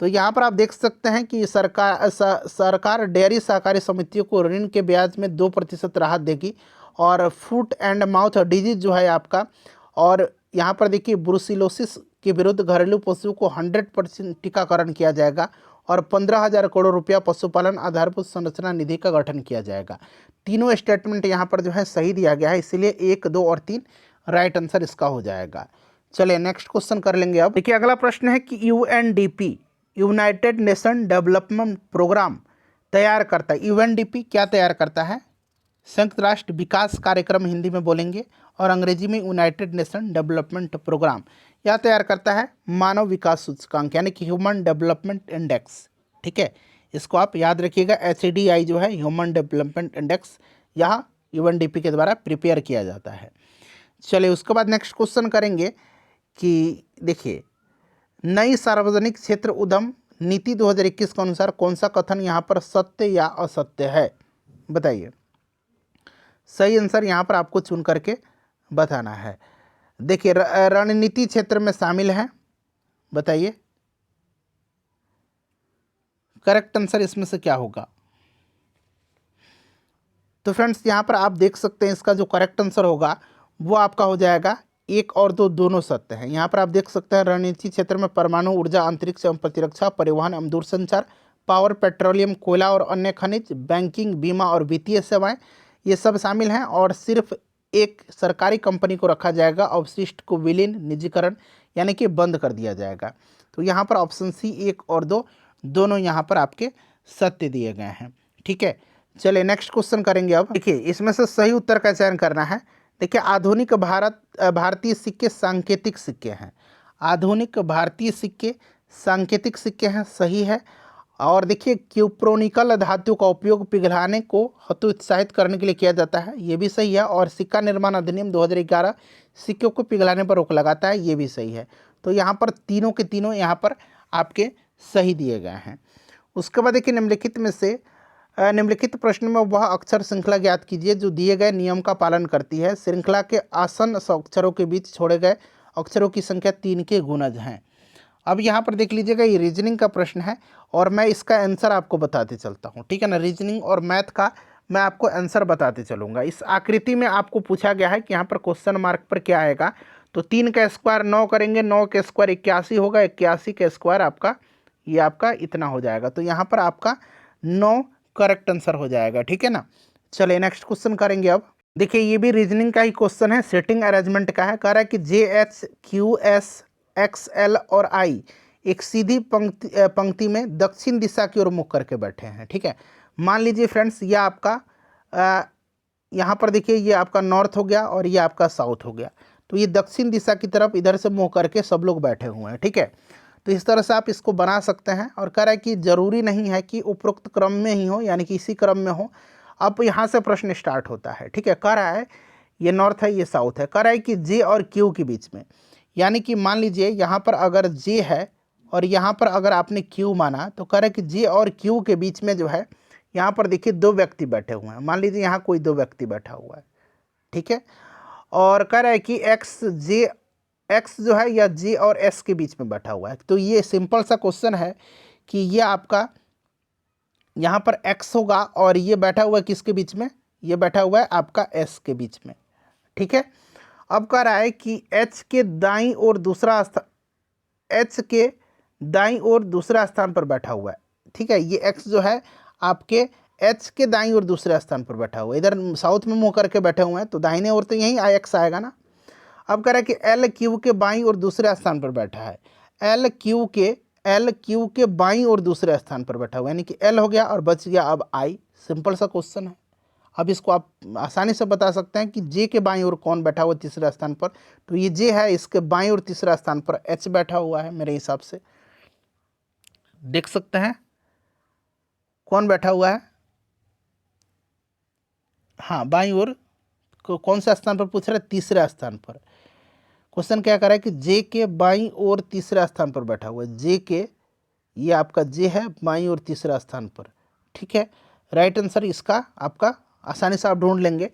तो यहाँ पर आप देख सकते हैं कि सरकार डेयरी सहकारी समितियों को ऋण के ब्याज में 2% राहत देगी और फुट एंड माउथ डिजीज जो है आपका, और यहाँ पर देखिए ब्रुसिलोसिस के विरुद्ध घरेलू पशुओं को 100% टीकाकरण किया जाएगा और 15,000 करोड़ रुपया पशुपालन आधारभूत संरचना निधि का गठन किया जाएगा। तीनों स्टेटमेंट यहाँ पर जो है सही दिया गया है, इसलिए 1, 2 और 3 राइट आंसर इसका हो जाएगा। चलिए नेक्स्ट क्वेश्चन कर लेंगे अब। देखिए अगला प्रश्न है कि UNDP United Nation Development Programme तैयार करता है। UNDP क्या तैयार करता है? संयुक्त राष्ट्र विकास कार्यक्रम हिंदी में बोलेंगे, और अंग्रेजी में यूनाइटेड नेशन डेवलपमेंट प्रोग्राम। यह तैयार करता है मानव विकास सूचकांक यानी कि ह्यूमन डेवलपमेंट इंडेक्स। ठीक है, इसको आप याद रखिएगा। HDI जो है ह्यूमन डेवलपमेंट इंडेक्स, यह UNDP के द्वारा प्रिपेयर किया जाता है। चलिए उसके बाद नेक्स्ट क्वेश्चन करेंगे कि देखिए, नई सार्वजनिक क्षेत्र उद्यम नीति 2021 के अनुसार कौन सा कथन यहाँ पर सत्य या असत्य है, बताइए। सही आंसर यहाँ पर आपको चुन करके बताना है। देखिए, रणनीति क्षेत्र में शामिल है, बताइए करेक्ट आंसर इसमें से क्या होगा। तो फ्रेंड्स यहाँ पर आप देख सकते हैं इसका जो करेक्ट आंसर होगा वो आपका हो जाएगा 1 और 2 दोनों सत्य हैं। यहाँ पर आप देख सकते हैं रणनीति क्षेत्र में परमाणु ऊर्जा, अंतरिक्ष एवं प्रतिरक्षा, परिवहन एवं दूरसंचार, पावर, पेट्रोलियम, कोयला और अन्य खनिज, बैंकिंग, बीमा और वित्तीय सेवाएं, ये सब शामिल हैं। और सिर्फ एक सरकारी कंपनी को रखा जाएगा, अवशिष्ट को विलीन, निजीकरण यानी कि बंद कर दिया जाएगा। तो यहाँ पर ऑप्शन सी 1 और 2 दोनों यहाँ पर आपके सत्य दिए गए हैं। ठीक है, चलिए नेक्स्ट क्वेश्चन करेंगे। अब देखिए, इसमें से सही उत्तर का चयन करना है। देखिए, आधुनिक भारतीय सिक्के सांकेतिक सिक्के हैं। आधुनिक भारतीय सिक्के सांकेतिक सिक्के हैं, सही है। और देखिए, क्यूप्रोनिकल धातु का उपयोग पिघलाने को हतोत्साहित करने के लिए किया जाता है, ये भी सही है। और सिक्का निर्माण अधिनियम 2011 सिक्कों को पिघलाने पर रोक लगाता है, ये भी सही है। तो यहाँ पर तीनों के तीनों यहाँ पर आपके सही दिए गए हैं। उसके बाद देखिए, निम्नलिखित प्रश्न में वह अक्षर श्रृंखला ज्ञात कीजिए जो दिए गए नियम का पालन करती है। श्रृंखला के आसन्न अक्षरों के बीच छोड़े गए अक्षरों की संख्या 3 के गुणज हैं। अब यहाँ पर देख लीजिएगा, ये रीजनिंग का प्रश्न है और मैं इसका आंसर आपको बताते चलता हूँ। ठीक है ना, रीजनिंग और मैथ का मैं आपको आंसर बताते चलूँगा। इस आकृति में आपको पूछा गया है कि यहाँ पर क्वेश्चन मार्क पर क्या आएगा। तो 3 का स्क्वायर 9 करेंगे, 9 के स्क्वायर 81 होगा, 81 के स्क्वायर आपका ये आपका इतना हो जाएगा। तो यहाँ पर आपका 9 करेक्ट आंसर हो जाएगा। ठीक है ना, चलिए नेक्स्ट क्वेश्चन करेंगे। अब देखिए, ये भी रीजनिंग का ही क्वेश्चन है, सेटिंग अरेंजमेंट का है। कह रहा है कि JH, QS, XL और I एक सीधी पंक्ति में दक्षिण दिशा की ओर मुख करके बैठे हैं। ठीक है, मान लीजिए फ्रेंड्स, ये आपका यहाँ पर देखिए, ये आपका नॉर्थ हो गया और ये आपका साउथ हो गया। तो ये दक्षिण दिशा की तरफ इधर से मुँह करके सब लोग बैठे हुए हैं। ठीक है, तो इस तरह से आप इसको बना सकते हैं। और कह रहा है कि ज़रूरी नहीं है कि उपरोक्त क्रम में ही हो, यानी कि इसी क्रम में हो। अब यहाँ से प्रश्न स्टार्ट होता है। ठीक है, कह रहा है ये नॉर्थ है, ये साउथ है। कह रहा है कि J और Q के बीच में, यानी कि मान लीजिए यहाँ पर अगर J है और यहाँ पर अगर आपने Q माना, तो कह रहा है कि J और Q के बीच में जो है, यहाँ पर देखिए 2 व्यक्ति बैठे हुए हैं। मान लीजिए यहाँ कोई 2 व्यक्ति बैठा हुआ है। ठीक है, और कह रहा है कि X जो है या J और S के बीच में बैठा हुआ है। तो ये सिंपल सा क्वेश्चन है कि ये आपका यहाँ पर X होगा और ये बैठा हुआ है किसके बीच में, ये बैठा हुआ है आपका S के बीच में। ठीक है, अब कह रहा है कि H के दाईं ओर दूसरा स्थान पर बैठा हुआ है। ठीक है, ये X जो है आपके H के दाईं ओर दूसरे स्थान पर बैठा हुआ है। इधर साउथ में मुँह करके बैठे हुए हैं, तो दाहिने ओर तो यहीं X आएगा ना। अब कह रहा है कि LQ के बाईं ओर दूसरे स्थान पर बैठा है। LQ के बाईं ओर दूसरे स्थान पर बैठा हुआ है, यानी कि L हो गया और बच गया अब I। सिंपल सा क्वेश्चन है। अब इसको आप आसानी से बता सकते हैं कि J के बाईं ओर कौन बैठा हुआ तीसरे स्थान पर। तो ये J है, इसके बाईं ओर तीसरा स्थान पर H बैठा हुआ है। मेरे हिसाब से देख सकते हैं कौन बैठा हुआ है। हाँ, बाईं ओर कौन सा स्थान पर पूछ रहा है, तीसरे स्थान पर। क्वेश्चन क्या कर रहा है कि J के बाईं ओर तीसरा स्थान पर बैठा हुआ है। ये आपका J है बाईं ओर तीसरा स्थान पर। ठीक है, राइट आंसर इसका आपका आसानी से आप ढूंढ लेंगे।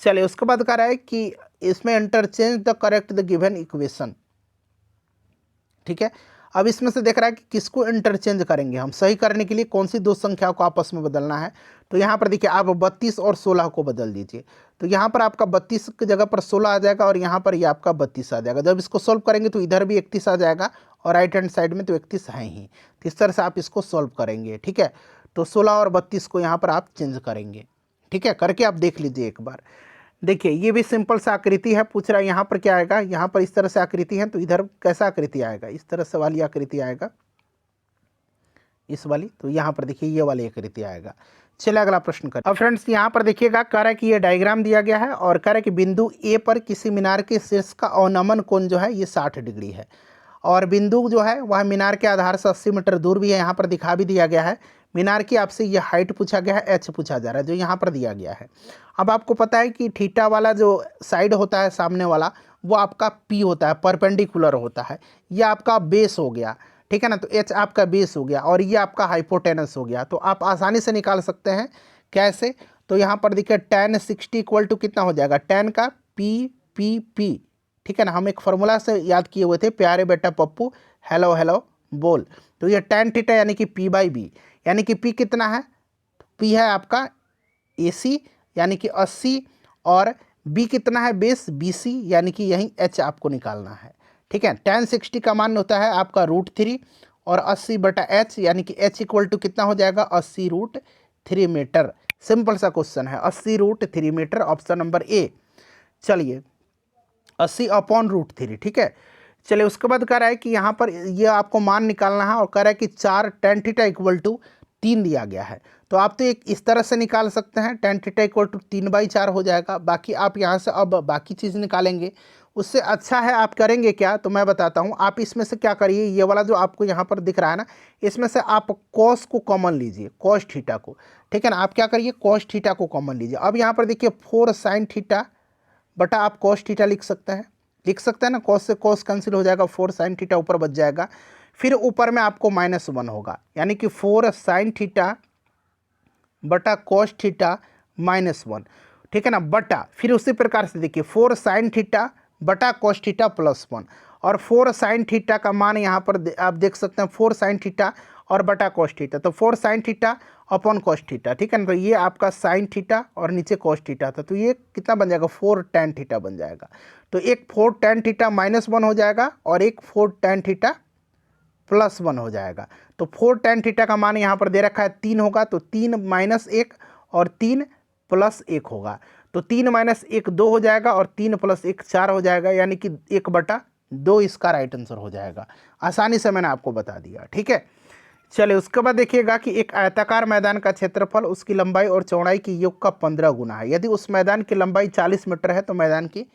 चलिए उसके बाद कह रहा है कि इसमें interchange the correct the given equation. ठीक है, अब इसमें से देख रहा है कि किसको इंटरचेंज करेंगे हम, सही करने के लिए कौन सी 2 संख्याओं को आपस में बदलना है। तो यहाँ पर देखिए, आप 32 और 16 को बदल दीजिए। तो यहाँ पर आपका 32 की जगह पर 16 आ जाएगा और यहाँ पर ये आपका 32 आ जाएगा। जब इसको सॉल्व करेंगे तो इधर भी 31 आ जाएगा और राइट हैंड साइड में तो 31 है ही। तो इस तरह से आप इसको सॉल्व करेंगे। ठीक है, तो 16 और 32 को यहाँ पर आप चेंज करेंगे। ठीक है, करके आप देख लीजिए एक बार। देखिए, ये भी सिंपल सा आकृति है। पूछ रहा है यहाँ पर क्या आएगा, यहाँ पर इस तरह से आकृति है, तो इधर कैसा आकृति आएगा, इस तरह से वाली आकृति आएगा। इस वाली, तो यहाँ पर देखिए ये वाली आकृति आएगा। चलिए अगला प्रश्न करें। अब फ्रेंड्स यहाँ पर देखिएगा, कह रहा है कि ये डायग्राम दिया गया है और कह रहा है कि बिंदु ए पर किसी मीनार के शीर्ष का अवनमन कोण जो है ये 60 डिग्री है और बिंदु जो है वह मीनार के आधार से 80 मीटर दूर भी है। यहाँ पर दिखा भी दिया गया है। मीनार की आपसे ये हाइट पूछा गया है, एच पूछा जा रहा है जो यहाँ पर दिया गया है। अब आपको पता है कि थीटा वाला जो साइड होता है सामने वाला वो आपका पी होता है, परपेंडिकुलर होता है। ये आपका बेस हो गया, ठीक है ना, तो एच आपका बेस हो गया और ये आपका हाइपोटेनस हो गया। तो आप आसानी से निकाल सकते हैं। कैसे? तो यहाँ पर देखिए tan 60 इक्वल टू कितना हो जाएगा, tan का पी, ठीक है ना। हम एक फार्मूला से याद किए हुए थे, प्यारे बेटा पप्पू हेलो हेलो बोल। तो ये tan थीटा यानी कि p बाई बी, यानी कि p कितना है, p है आपका AC यानी कि 80 और b कितना है बेस BC यानी कि यही h आपको निकालना है, ठीक है। tan 60 का मान होता है आपका √3 और 80/h यानी कि h इक्वल टू कितना हो जाएगा 80√3 मीटर। सिंपल सा क्वेश्चन है, 80√3 मीटर, ऑप्शन नंबर ए। चलिए 80/√3, ठीक है। चलिए उसके बाद कह रहा है कि यहाँ पर ये आपको मान निकालना है और कह रहा है कि 4 tan थीटा इक्वल टू 3 दिया गया है। तो आप तो एक इस तरह से निकाल सकते हैं, tan थीटा इक्वल टू 3/4 हो जाएगा। बाकी आप यहाँ से अब बाकी चीज़ निकालेंगे। उससे अच्छा है आप करेंगे क्या, तो मैं बताता हूँ। आप इसमें से क्या करिए, ये वाला जो आपको यहाँ पर दिख रहा है ना, इसमें से आप कॉस को कॉमन लीजिए, कॉस थीटा को, ठीक है ना। आप क्या करिए, कॉस थीटा को कॉमन लीजिए। अब यहाँ पर देखिए 4 sin थीटा बटा आप कॉस थीटा लिख सकते हैं, ना। कॉस से कॉस कैंसिल हो जाएगा, 4 sin थीटा ऊपर बच जाएगा। फिर ऊपर में आपको -1 होगा, यानी कि 4 sin थीटा बटा कॉस थीटा -1, ठीक है ना, बटा फिर उसी प्रकार से देखिए 4 sin थीटा बटा कॉस थीटा +1 और 4 sin थीटा का मान यहाँ पर आप देख सकते हैं 4 sin थीटा और बटा कॉस थीटा, तो 4 sin theta upon cos theta, ठीक है ना। तो ये आपका sin थीटा और नीचे कॉस थीटा था, तो ये कितना बन जाएगा 4 tan थीटा बन जाएगा। तो एक 4 tan थीटा -1 हो जाएगा और एक 4 tan थीटा +1 हो जाएगा। तो 4 tan थीटा का मान यहाँ पर दे रखा है 3 होगा, तो 3 - 1 और 3 + 1 होगा। तो 3 - 1 2 हो जाएगा और 3 + 1 4 हो जाएगा, यानी कि 1/2 इसका राइट आंसर हो जाएगा। आसानी से मैंने आपको बता दिया, ठीक है। चलिए उसके बाद देखिएगा कि एक आयताकार मैदान का क्षेत्रफल उसकी लंबाई और चौड़ाई की योग का 15 गुना है। यदि उस मैदान की लंबाई 40 मीटर है तो मैदान की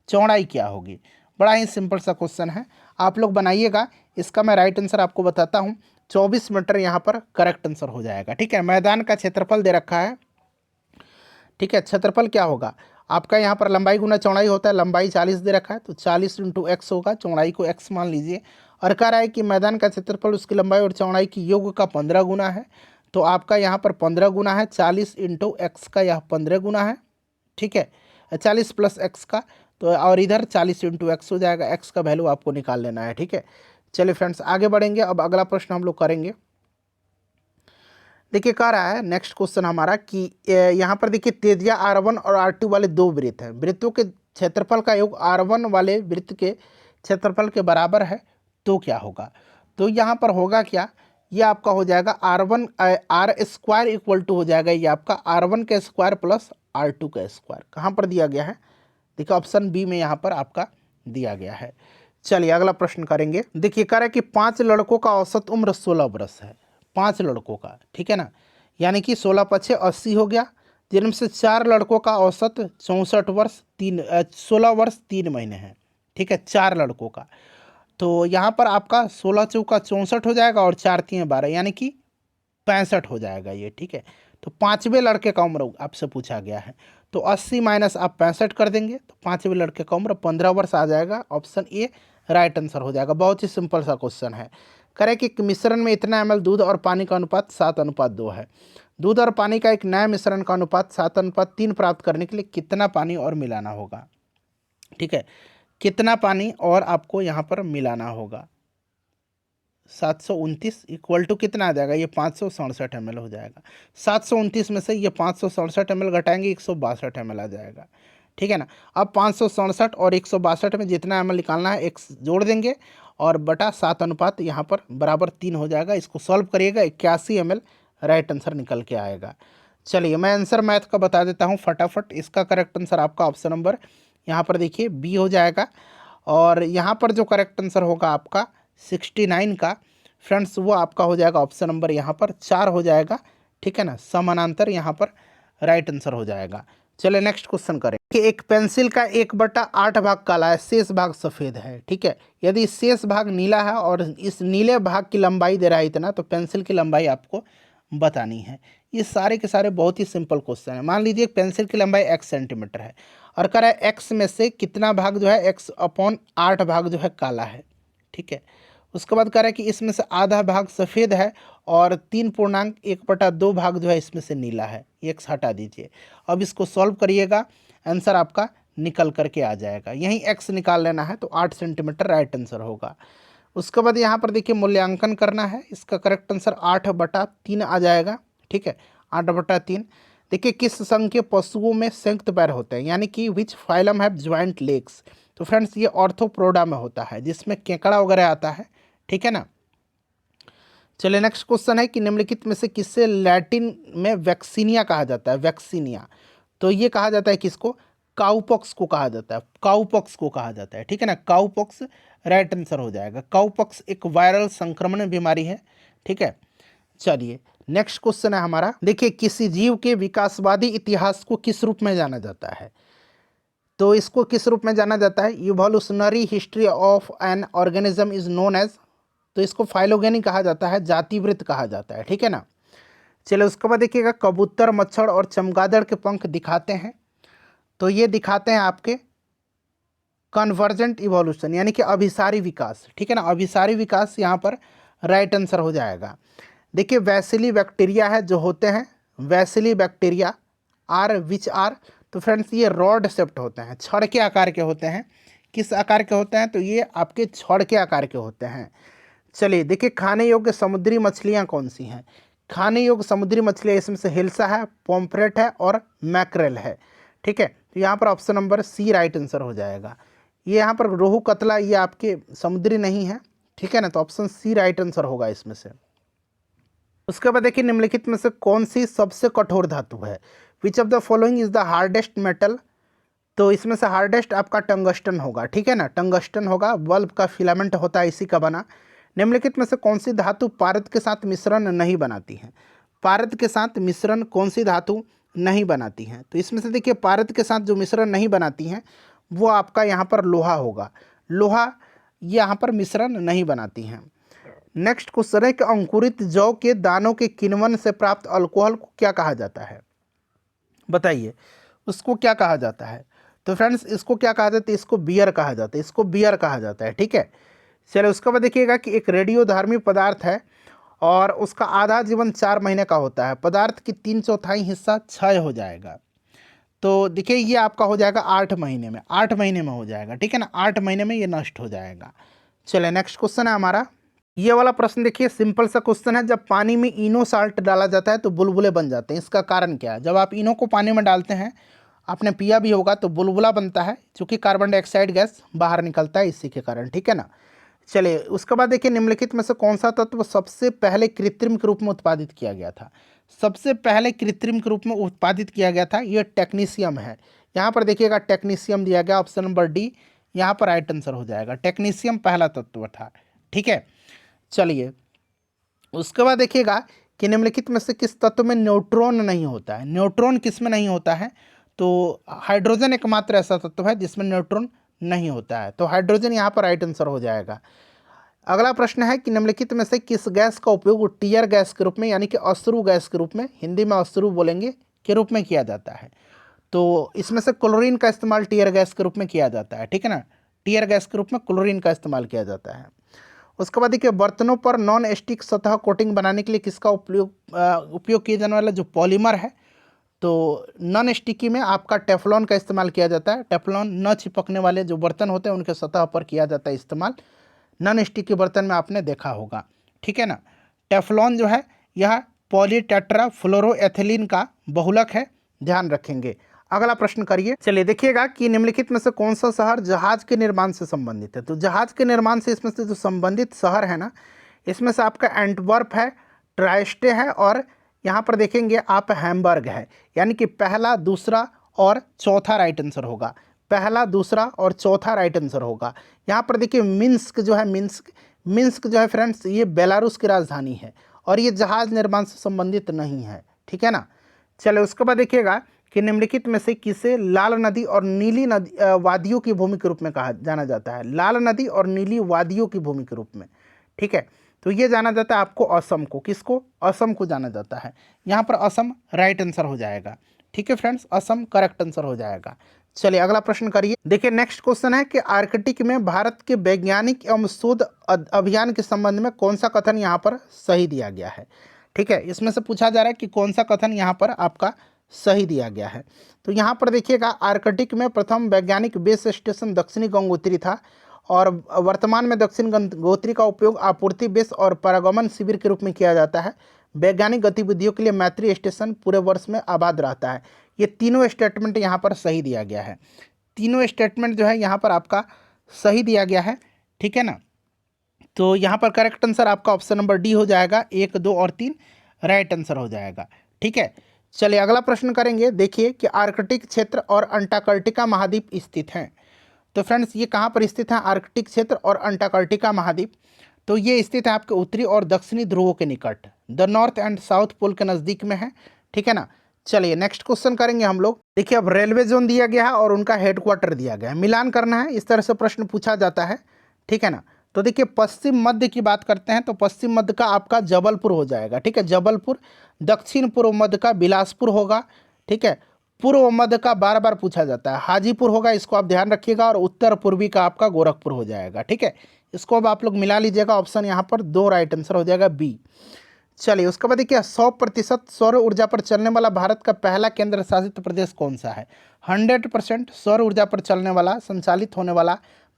चौड़ाई क्या होगी। बड़ा ही सिंपल सा क्वेश्चन है, आप लोग बनाइएगा। इसका मैं राइट आंसर आपको बताता हूँ, 24 मीटर यहाँ पर करेक्ट आंसर हो जाएगा, ठीक है। मैदान का क्षेत्रफल दे रखा है, ठीक है। क्षेत्रफल क्या होगा आपका, यहाँ पर लंबाई गुना चौड़ाई होता है। लंबाई 40 दे रखा है तो 40 × x होगा, चौड़ाई को x मान लीजिए। और कह रहा है कि मैदान का क्षेत्रफल उसकी लंबाई और चौड़ाई की योग का 15 गुना है, तो आपका यहाँ पर 15 गुना है, 40 × x का यह 15 गुना है, ठीक है, 40 + x का, तो और इधर 40 × x हो जाएगा। x का वैल्यू आपको निकाल लेना है, ठीक है। चलिए फ्रेंड्स आगे बढ़ेंगे। अब अगला प्रश्न हम लोग करेंगे। देखिए कह रहा है नेक्स्ट क्वेश्चन हमारा कि यहाँ पर देखिए त्रिज्या R1 और R2 वाले दो वृत्त हैं। वृत्तों के क्षेत्रफल का योग R1 वाले वृत्त के क्षेत्रफल के बराबर है, तो क्या होगा। तो यहाँ पर होगा क्या, ये आपका हो जाएगा R² इक्वल टू हो जाएगा ये आपका R1 का स्क्वायर प्लस R2 का स्क्वायर। कहाँ पर दिया गया है, देखिए ऑप्शन बी में यहाँ पर आपका दिया गया है। चलिए अगला प्रश्न करेंगे। देखिए कह रहा है कि 5 लड़कों का औसत उम्र 16 वर्ष है, 5 लड़कों का, ठीक है ना, यानी कि 16 × 5 = 80 हो गया। जिनमें से 4 लड़कों का औसत 16 वर्ष 3 महीने है, ठीक है, 4 लड़कों का। तो यहाँ पर आपका 16 × 4 = 64 हो जाएगा और 4 × 3 = 12 यानी कि 65 हो जाएगा ये, ठीक है। तो 5वें लड़के का उम्र आपसे पूछा गया है, तो 80 - आप 65 कर देंगे तो 5वें लड़के का उम्र 15 वर्ष आ जाएगा। ऑप्शन ए राइट आंसर हो जाएगा। बहुत ही सिंपल सा क्वेश्चन है। करें कि मिश्रण में इतना ml दूध और पानी का अनुपात 7:2 है। दूध और पानी का एक नया मिश्रण का अनुपात 7:3 प्राप्त करने के लिए कितना पानी और मिलाना होगा, ठीक है। कितना पानी और आपको यहाँ पर मिलाना होगा, 729 इक्वल टू कितना आ जाएगा, ये 567 ml हो जाएगा। 729 में से ये 567 ml घटाएंगे, 162 ml आ जाएगा, ठीक है ना। अब 567 और 162 में जितना ml निकालना है x जोड़ देंगे और बटा 7 यहाँ पर बराबर 3 हो जाएगा। इसको सॉल्व करिएगा, 81 ml राइट आंसर निकल के आएगा। चलिए मैं आंसर मैथ का बता देता हूँ फटाफट। इसका करेक्ट आंसर आपका ऑप्शन नंबर यहाँ पर देखिए बी हो जाएगा। और यहाँ पर जो करेक्ट आंसर होगा आपका 69 का फ्रेंड्स वो आपका हो जाएगा ऑप्शन नंबर यहाँ पर 4 हो जाएगा, ठीक है ना, समानांतर यहाँ पर राइट आंसर हो जाएगा। चलिए नेक्स्ट क्वेश्चन करें कि एक पेंसिल का 1/8 भाग काला है, शेष भाग सफ़ेद है, ठीक है। यदि शेष भाग नीला है और इस नीले भाग की लंबाई दे रहा है इतना, तो पेंसिल की लंबाई आपको बतानी है। ये सारे के सारे बहुत ही सिंपल क्वेश्चन है। मान लीजिए पेंसिल की लंबाई x सेंटीमीटर है और कह रहा है x में से कितना भाग जो है x/8 भाग जो है काला है, ठीक है। उसके बाद कह रहा है कि इसमें से आधा भाग सफ़ेद है और 3.1/2 भाग जो है इसमें से नीला है, x हटा दीजिए। अब इसको सॉल्व करिएगा, आंसर आपका निकल करके आ जाएगा। यहीं x निकाल लेना है तो 8 सेंटीमीटर राइट आंसर होगा। उसके बाद यहाँ पर देखिए मूल्यांकन करना है, इसका करेक्ट आंसर 8/3 आ जाएगा, ठीक है, 8/3। देखिए किस संघ के पशुओं में संयुक्त पैर होते हैं, यानी कि which phylum have joint legs. तो फ्रेंड्स ये ऑर्थोपोडा में होता है, जिसमें केकड़ा वगैरह आता है, ठीक है ना। चलिए नेक्स्ट क्वेश्चन है कि निम्नलिखित में से किससे लैटिन में वैक्सीनिया कहा जाता है, वैक्सीनिया। तो ये कहा जाता है किसको, काउपॉक्स को कहा जाता है, काउपॉक्स को कहा जाता है, ठीक है ना, काउपॉक्स राइट आंसर हो जाएगा। काउपॉक्स एक वायरल संक्रमण बीमारी है, ठीक है। चलिए नेक्स्ट क्वेश्चन है हमारा, देखिए किसी जीव के विकासवादी इतिहास को किस रूप में जाना जाता है। तो इसको किस रूप में जाना जाता है, evolutionary history of an organism is known as. तो इसको फाइलोगेनी कहा जाता है, जातिवृत्त कहा जाता है, ठीक है ना। चलिए उसके बाद देखिएगा कबूतर, मच्छर और चमगादड़ के पंख दिखाते हैं, तो ये दिखाते हैं आपके कन्वर्जेंट इवोल्यूशन, यानी कि अभिसारी विकास, ठीक है ना, अभिसारी विकास यहाँ पर राइट आंसर हो जाएगा। देखिए वैसिली बैक्टीरिया है जो होते हैं, bacilli bacteria are which are. तो फ्रेंड्स ये रॉड शेप्ड होते हैं, छड़ के आकार के होते हैं। किस आकार के होते हैं, तो ये आपके छड़ के आकार के होते हैं। चलिए देखिए खाने योग्य समुद्री मछलियाँ कौन सी हैं। खाने योग्य समुद्री मछलियाँ इसमें से हिल्सा है, पोम्फ्रेट है और मैक्रेल है, ठीक है। तो यहाँ पर option number C right answer हो जाएगा। ये यहाँ पर रोहू, कतला ये आपके समुद्री नहीं है, ठीक है ना, तो ऑप्शन सी राइट आंसर होगा इसमें से। उसके बाद देखिए निम्नलिखित में से कौन सी सबसे कठोर धातु है, विच of the following is the hardest metal. तो इसमें से हार्डेस्ट आपका टंगस्टन होगा, ठीक है ना, टंगस्टन होगा, बल्ब का फिलामेंट होता है इसी का बना। निम्नलिखित में से कौन सी धातु पारद के साथ मिश्रण नहीं बनाती है। पारद के साथ मिश्रण कौन सी धातु नहीं बनाती हैं, तो इसमें से देखिए पारद के साथ जो मिश्रण नहीं बनाती हैं वो आपका यहाँ पर लोहा होगा, लोहा यहाँ पर मिश्रण नहीं बनाती हैं। नेक्स्ट क्वेश्चन है कि अंकुरित जौ के दानों के किण्वन से प्राप्त अल्कोहल को क्या कहा जाता है, बताइए उसको क्या कहा जाता है। तो फ्रेंड्स इसको क्या कहा जाता है, इसको बियर कहा जाता है, इसको बियर कहा जाता है, ठीक है। चलिए उसके बाद देखिएगा कि एक रेडियोधर्मी पदार्थ है और उसका आधा जीवन 4 महीने का होता है, पदार्थ की 3/4 हिस्सा क्षय हो जाएगा। तो देखिए ये आपका हो जाएगा 8 महीने में, 8 महीने में हो जाएगा, ठीक है ना, 8 महीने में ये नष्ट हो जाएगा। चलिए नेक्स्ट क्वेश्चन है हमारा, ये वाला प्रश्न देखिए सिंपल सा क्वेश्चन है, जब पानी में इनो साल्ट डाला जाता है तो बुलबुले बन जाते हैं, इसका कारण क्या है। जब आप इनो को पानी में डालते हैं, आपने पिया भी होगा, तो बुलबुला बनता है, क्योंकि कार्बन डाइऑक्साइड गैस बाहर निकलता है इसी के कारण, ठीक है ना। चलिए उसके बाद देखिए निम्नलिखित में से कौन सा तत्व सबसे पहले कृत्रिम के रूप में उत्पादित किया गया था। सबसे पहले कृत्रिम के रूप में उत्पादित किया गया था, ये टेक्नीशियम है। यहाँ पर देखिएगा टेक्नीशियम दिया गया, ऑप्शन नंबर डी यहाँ पर राइट आंसर हो जाएगा। टेक्नीशियम पहला तत्व था, ठीक है। चलिए उसके बाद देखिएगा कि निम्नलिखित में से किस तत्व में न्यूट्रॉन नहीं होता है। न्यूट्रॉन किस में नहीं होता है, तो हाइड्रोजन एकमात्र ऐसा तत्व है जिसमें न्यूट्रॉन नहीं होता है, तो हाइड्रोजन यहाँ पर राइट आंसर हो जाएगा। अगला प्रश्न है कि निम्नलिखित में से किस गैस का उपयोग टीयर गैस के रूप में, यानी कि अश्रु गैस के रूप में, हिंदी में अश्रु बोलेंगे, के रूप में किया जाता है। तो इसमें से क्लोरीन का इस्तेमाल टीयर गैस के रूप में किया जाता है, ठीक है ना, टीयर गैस के रूप में क्लोरीन का इस्तेमाल किया जाता है। उसके बाद देखिए बर्तनों पर नॉन स्टिक सतह कोटिंग बनाने के लिए किसका उपयोग किया जाने वाला जो पॉलीमर है, तो नॉन स्टिकी में आपका टेफ्लॉन का इस्तेमाल किया जाता है। टेफ्लॉन न चिपकने वाले जो बर्तन होते हैं उनके सतह पर किया जाता है इस्तेमाल, नॉन स्टिकी बर्तन में आपने देखा होगा, ठीक है ना। टेफ्लॉन जो है यह पॉलीटेट्रा फ्लोरोएथिलीन का बहुलक है, ध्यान रखेंगे। अगला प्रश्न करिए। चलिए देखिएगा कि निम्नलिखित में से कौन सा शहर जहाज के निर्माण से संबंधित है। तो जहाज के निर्माण से इसमें से जो संबंधित शहर है ना, इसमें से आपका एंटवर्प है, ट्राइस्टे है और यहाँ पर देखेंगे आप हैम्बर्ग है, यानी कि पहला, दूसरा और चौथा राइट आंसर होगा। पहला, दूसरा और चौथा राइट आंसर होगा। यहाँ पर देखिए मिन्स्क जो है, मिन्स्क जो है फ्रेंड्स ये बेलारूस की राजधानी है और ये जहाज निर्माण से संबंधित नहीं है, ठीक है ना। चलो उसके बाद देखिएगा कि निम्नलिखित में से किसे लाल नदी और नीली नदी वादियों की भूमि के रूप में कहा जाना जाता है, लाल नदी और नीली वादियों की भूमि के रूप में, ठीक है। तो ये जाना जाता है आपको असम को, किसको, असम को जाना जाता है। यहाँ पर असम राइट आंसर हो जाएगा, ठीक है फ्रेंड्स, असम करेक्ट आंसर हो जाएगा। चलिए अगला प्रश्न करिए। देखिए नेक्स्ट क्वेश्चन है कि आर्कटिक में भारत के वैज्ञानिक एवं शोध अभियान के संबंध में कौन सा कथन यहाँ पर सही दिया गया है, ठीक है। इसमें से पूछा जा रहा है कि कौन सा कथन यहाँ पर आपका सही दिया गया है। तो यहाँ पर देखिएगा आर्कटिक में प्रथम वैज्ञानिक बेस स्टेशन दक्षिणी गंगोत्री था और वर्तमान में दक्षिण गंगोत्री का उपयोग आपूर्ति बेस और परागमन शिविर के रूप में किया जाता है। वैज्ञानिक गतिविधियों के लिए मैत्री स्टेशन पूरे वर्ष में आबाद रहता है। ये तीनों स्टेटमेंट यहाँ पर सही दिया गया है, तीनों स्टेटमेंट जो है यहाँ पर आपका सही दिया गया है, ठीक है ना। तो यहाँ पर करेक्ट आंसर आपका ऑप्शन नंबर डी हो जाएगा, 1, 2 और 3 राइट आंसर हो जाएगा, ठीक है। चलिए अगला प्रश्न करेंगे। देखिए कि आर्कटिक क्षेत्र और अंटार्कटिका महाद्वीप स्थित हैं। तो फ्रेंड्स ये कहाँ पर स्थित है, आर्कटिक क्षेत्र और अंटार्कटिका महाद्वीप, तो ये स्थित है आपके उत्तरी और दक्षिणी ध्रुवों के निकट, the north and south pole के नज़दीक में है, ठीक है ना। चलिए नेक्स्ट क्वेश्चन करेंगे हम लोग। देखिए अब रेलवे जोन दिया गया है और उनका हेडक्वार्टर दिया गया है, मिलान करना है, इस तरह से प्रश्न पूछा जाता है, ठीक है ना। तो देखिए पश्चिम मध्य की बात करते हैं तो पश्चिम मध्य का आपका जबलपुर हो जाएगा, ठीक है, जबलपुर। दक्षिण पूर्व मध्य का बिलासपुर होगा, ठीक है। पूर्व मध्य का बार बार पूछा जाता है हाजीपुर होगा, इसको आप ध्यान रखिएगा। और उत्तर पूर्वी का आपका गोरखपुर हो जाएगा, ठीक है। इसको अब आप लोग मिला लीजिएगा, ऑप्शन यहाँ पर 2 राइट आंसर हो जाएगा, बी। चलिए उसके बाद देखिए 100% सौर ऊर्जा पर चलने वाला भारत का पहला केंद्र शासित प्रदेश कौन सा है। 100% सौर ऊर्जा पर चलने वाला, संचालित होने वाला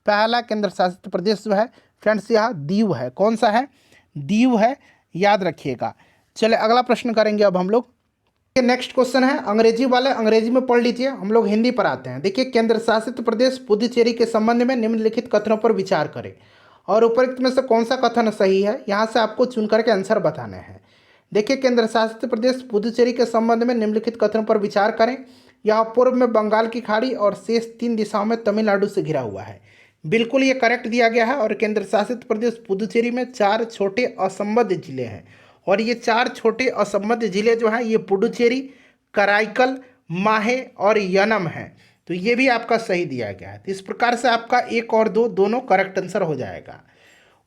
पहला केंद्र शासित प्रदेश जो है फ्रेंड्स यहाँ दीव है। कौन सा है, दीव है, याद रखिएगा। चलिए अगला प्रश्न करेंगे अब हम लोग। नेक्स्ट क्वेश्चन है, अंग्रेजी वाले अंग्रेजी में पढ़ लीजिए, हम लोग हिंदी पर आते हैं। देखिए केंद्र शासित प्रदेश पुदुचेरी के संबंध में निम्नलिखित कथनों पर विचार करें और उपरोक्त में से कौन सा कथन सही है, यहाँ से आपको चुन करके आंसर बताने हैं। देखिए केंद्र शासित प्रदेश पुदुचेरी के संबंध में निम्नलिखित कथनों पर विचार करें। यह पूर्व में बंगाल की खाड़ी और शेष 3 दिशाओं में तमिलनाडु से घिरा हुआ है। बिल्कुल ये करेक्ट दिया गया है। और केंद्र शासित प्रदेश पुदुचेरी में 4 छोटे असंबद्ध जिले हैं और ये 4 छोटे असंबद्ध जिले जो हैं ये पुडुचेरी, कराईकल, माहे और यनम है। तो ये भी आपका सही दिया गया है। तो इस प्रकार से आपका 1 और 2 दोनों करेक्ट आंसर हो जाएगा।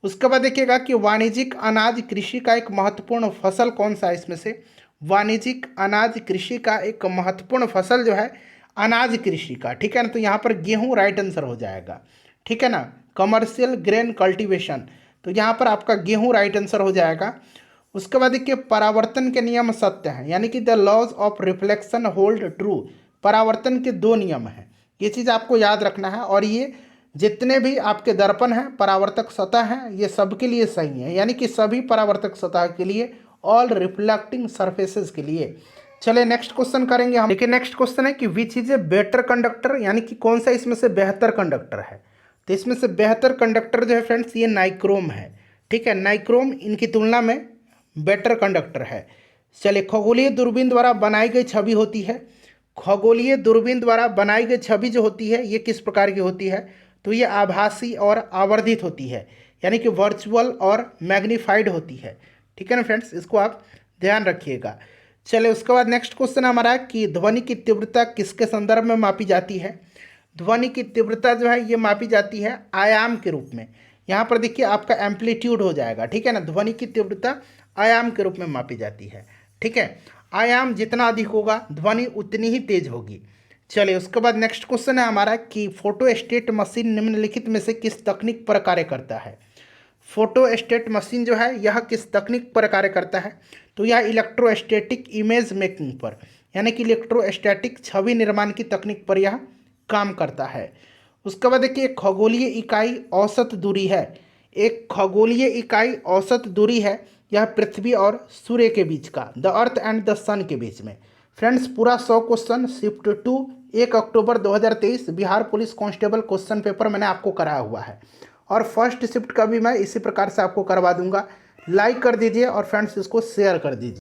उसके बाद देखिएगा कि वाणिज्यिक अनाज कृषि का एक महत्वपूर्ण फसल कौन सा है, इसमें से वाणिज्यिक अनाज कृषि का एक महत्वपूर्ण फसल जो है अनाज कृषि का, ठीक है ना। तो यहाँ पर गेहूँ राइट आंसर हो जाएगा, ठीक है ना। कमर्शियल ग्रेन कल्टीवेशन, तो यहाँ पर आपका गेहूँ राइट आंसर हो जाएगा। उसके बाद देखिए परावर्तन के नियम सत्य हैं, यानी कि the laws of reflection hold true. परावर्तन के 2 नियम हैं, ये चीज़ आपको याद रखना है। और ये जितने भी आपके दर्पण हैं, परावर्तक सतह हैं, ये सबके लिए सही है, यानी कि सभी परावर्तक सतह के लिए, ऑल रिफ्लेक्टिंग सरफेसेस के लिए। चलिए नेक्स्ट क्वेश्चन करेंगे हम। देखिए नेक्स्ट क्वेश्चन है कि which is a better conductor, यानी कि कौन सा इसमें से बेहतर कंडक्टर है। तो इसमें से बेहतर कंडक्टर जो है फ्रेंड्स ये नाइक्रोम है, ठीक है। नाइक्रोम इनकी तुलना में बेटर कंडक्टर है। चलिए खगोलीय दूरबीन द्वारा बनाई गई छवि होती है, खगोलीय दूरबीन द्वारा बनाई गई छवि जो होती है ये किस प्रकार की होती है, तो ये आभासी और आवर्धित होती है, यानी कि वर्चुअल और मैग्नीफाइड होती है, ठीक है ना फ्रेंड्स, इसको आप ध्यान रखिएगा। चलिए उसके बाद नेक्स्ट क्वेश्चन हमारा कि ध्वनि की तीव्रता किसके संदर्भ में मापी जाती है। ध्वनि की तीव्रता जो है ये मापी जाती है आयाम के रूप में। यहाँ पर देखिए आपका एम्पलीट्यूड हो जाएगा, ठीक है ना। ध्वनि की तीव्रता आयाम के रूप में मापी जाती है, ठीक है। आयाम जितना अधिक होगा ध्वनि उतनी ही तेज होगी। चलिए उसके बाद नेक्स्ट क्वेश्चन है हमारा कि फोटोस्टेट मशीन निम्नलिखित में से किस तकनीक पर कार्य करता है। फोटोस्टेट मशीन जो है यह किस तकनीक पर कार्य करता है, तो यह इलेक्ट्रोस्टैटिक इमेज मेकिंग पर, यानी कि इलेक्ट्रोस्टैटिक छवि निर्माण की तकनीक पर यह काम करता है। उसके बाद देखिए खगोलीय इकाई औसत दूरी है, एक खगोलीय इकाई औसत दूरी है, यह पृथ्वी और सूर्य के बीच का, द अर्थ एंड द सन के बीच में। फ्रेंड्स पूरा 100 क्वेश्चन शिफ्ट 2 1 अक्टूबर 2023 Bihar police constable question paper मैंने आपको कराया हुआ है और फर्स्ट शिफ्ट का भी मैं इसी प्रकार से आपको करवा दूंगा। लाइक कर दीजिए और फ्रेंड्स इसको शेयर कर दीजिए।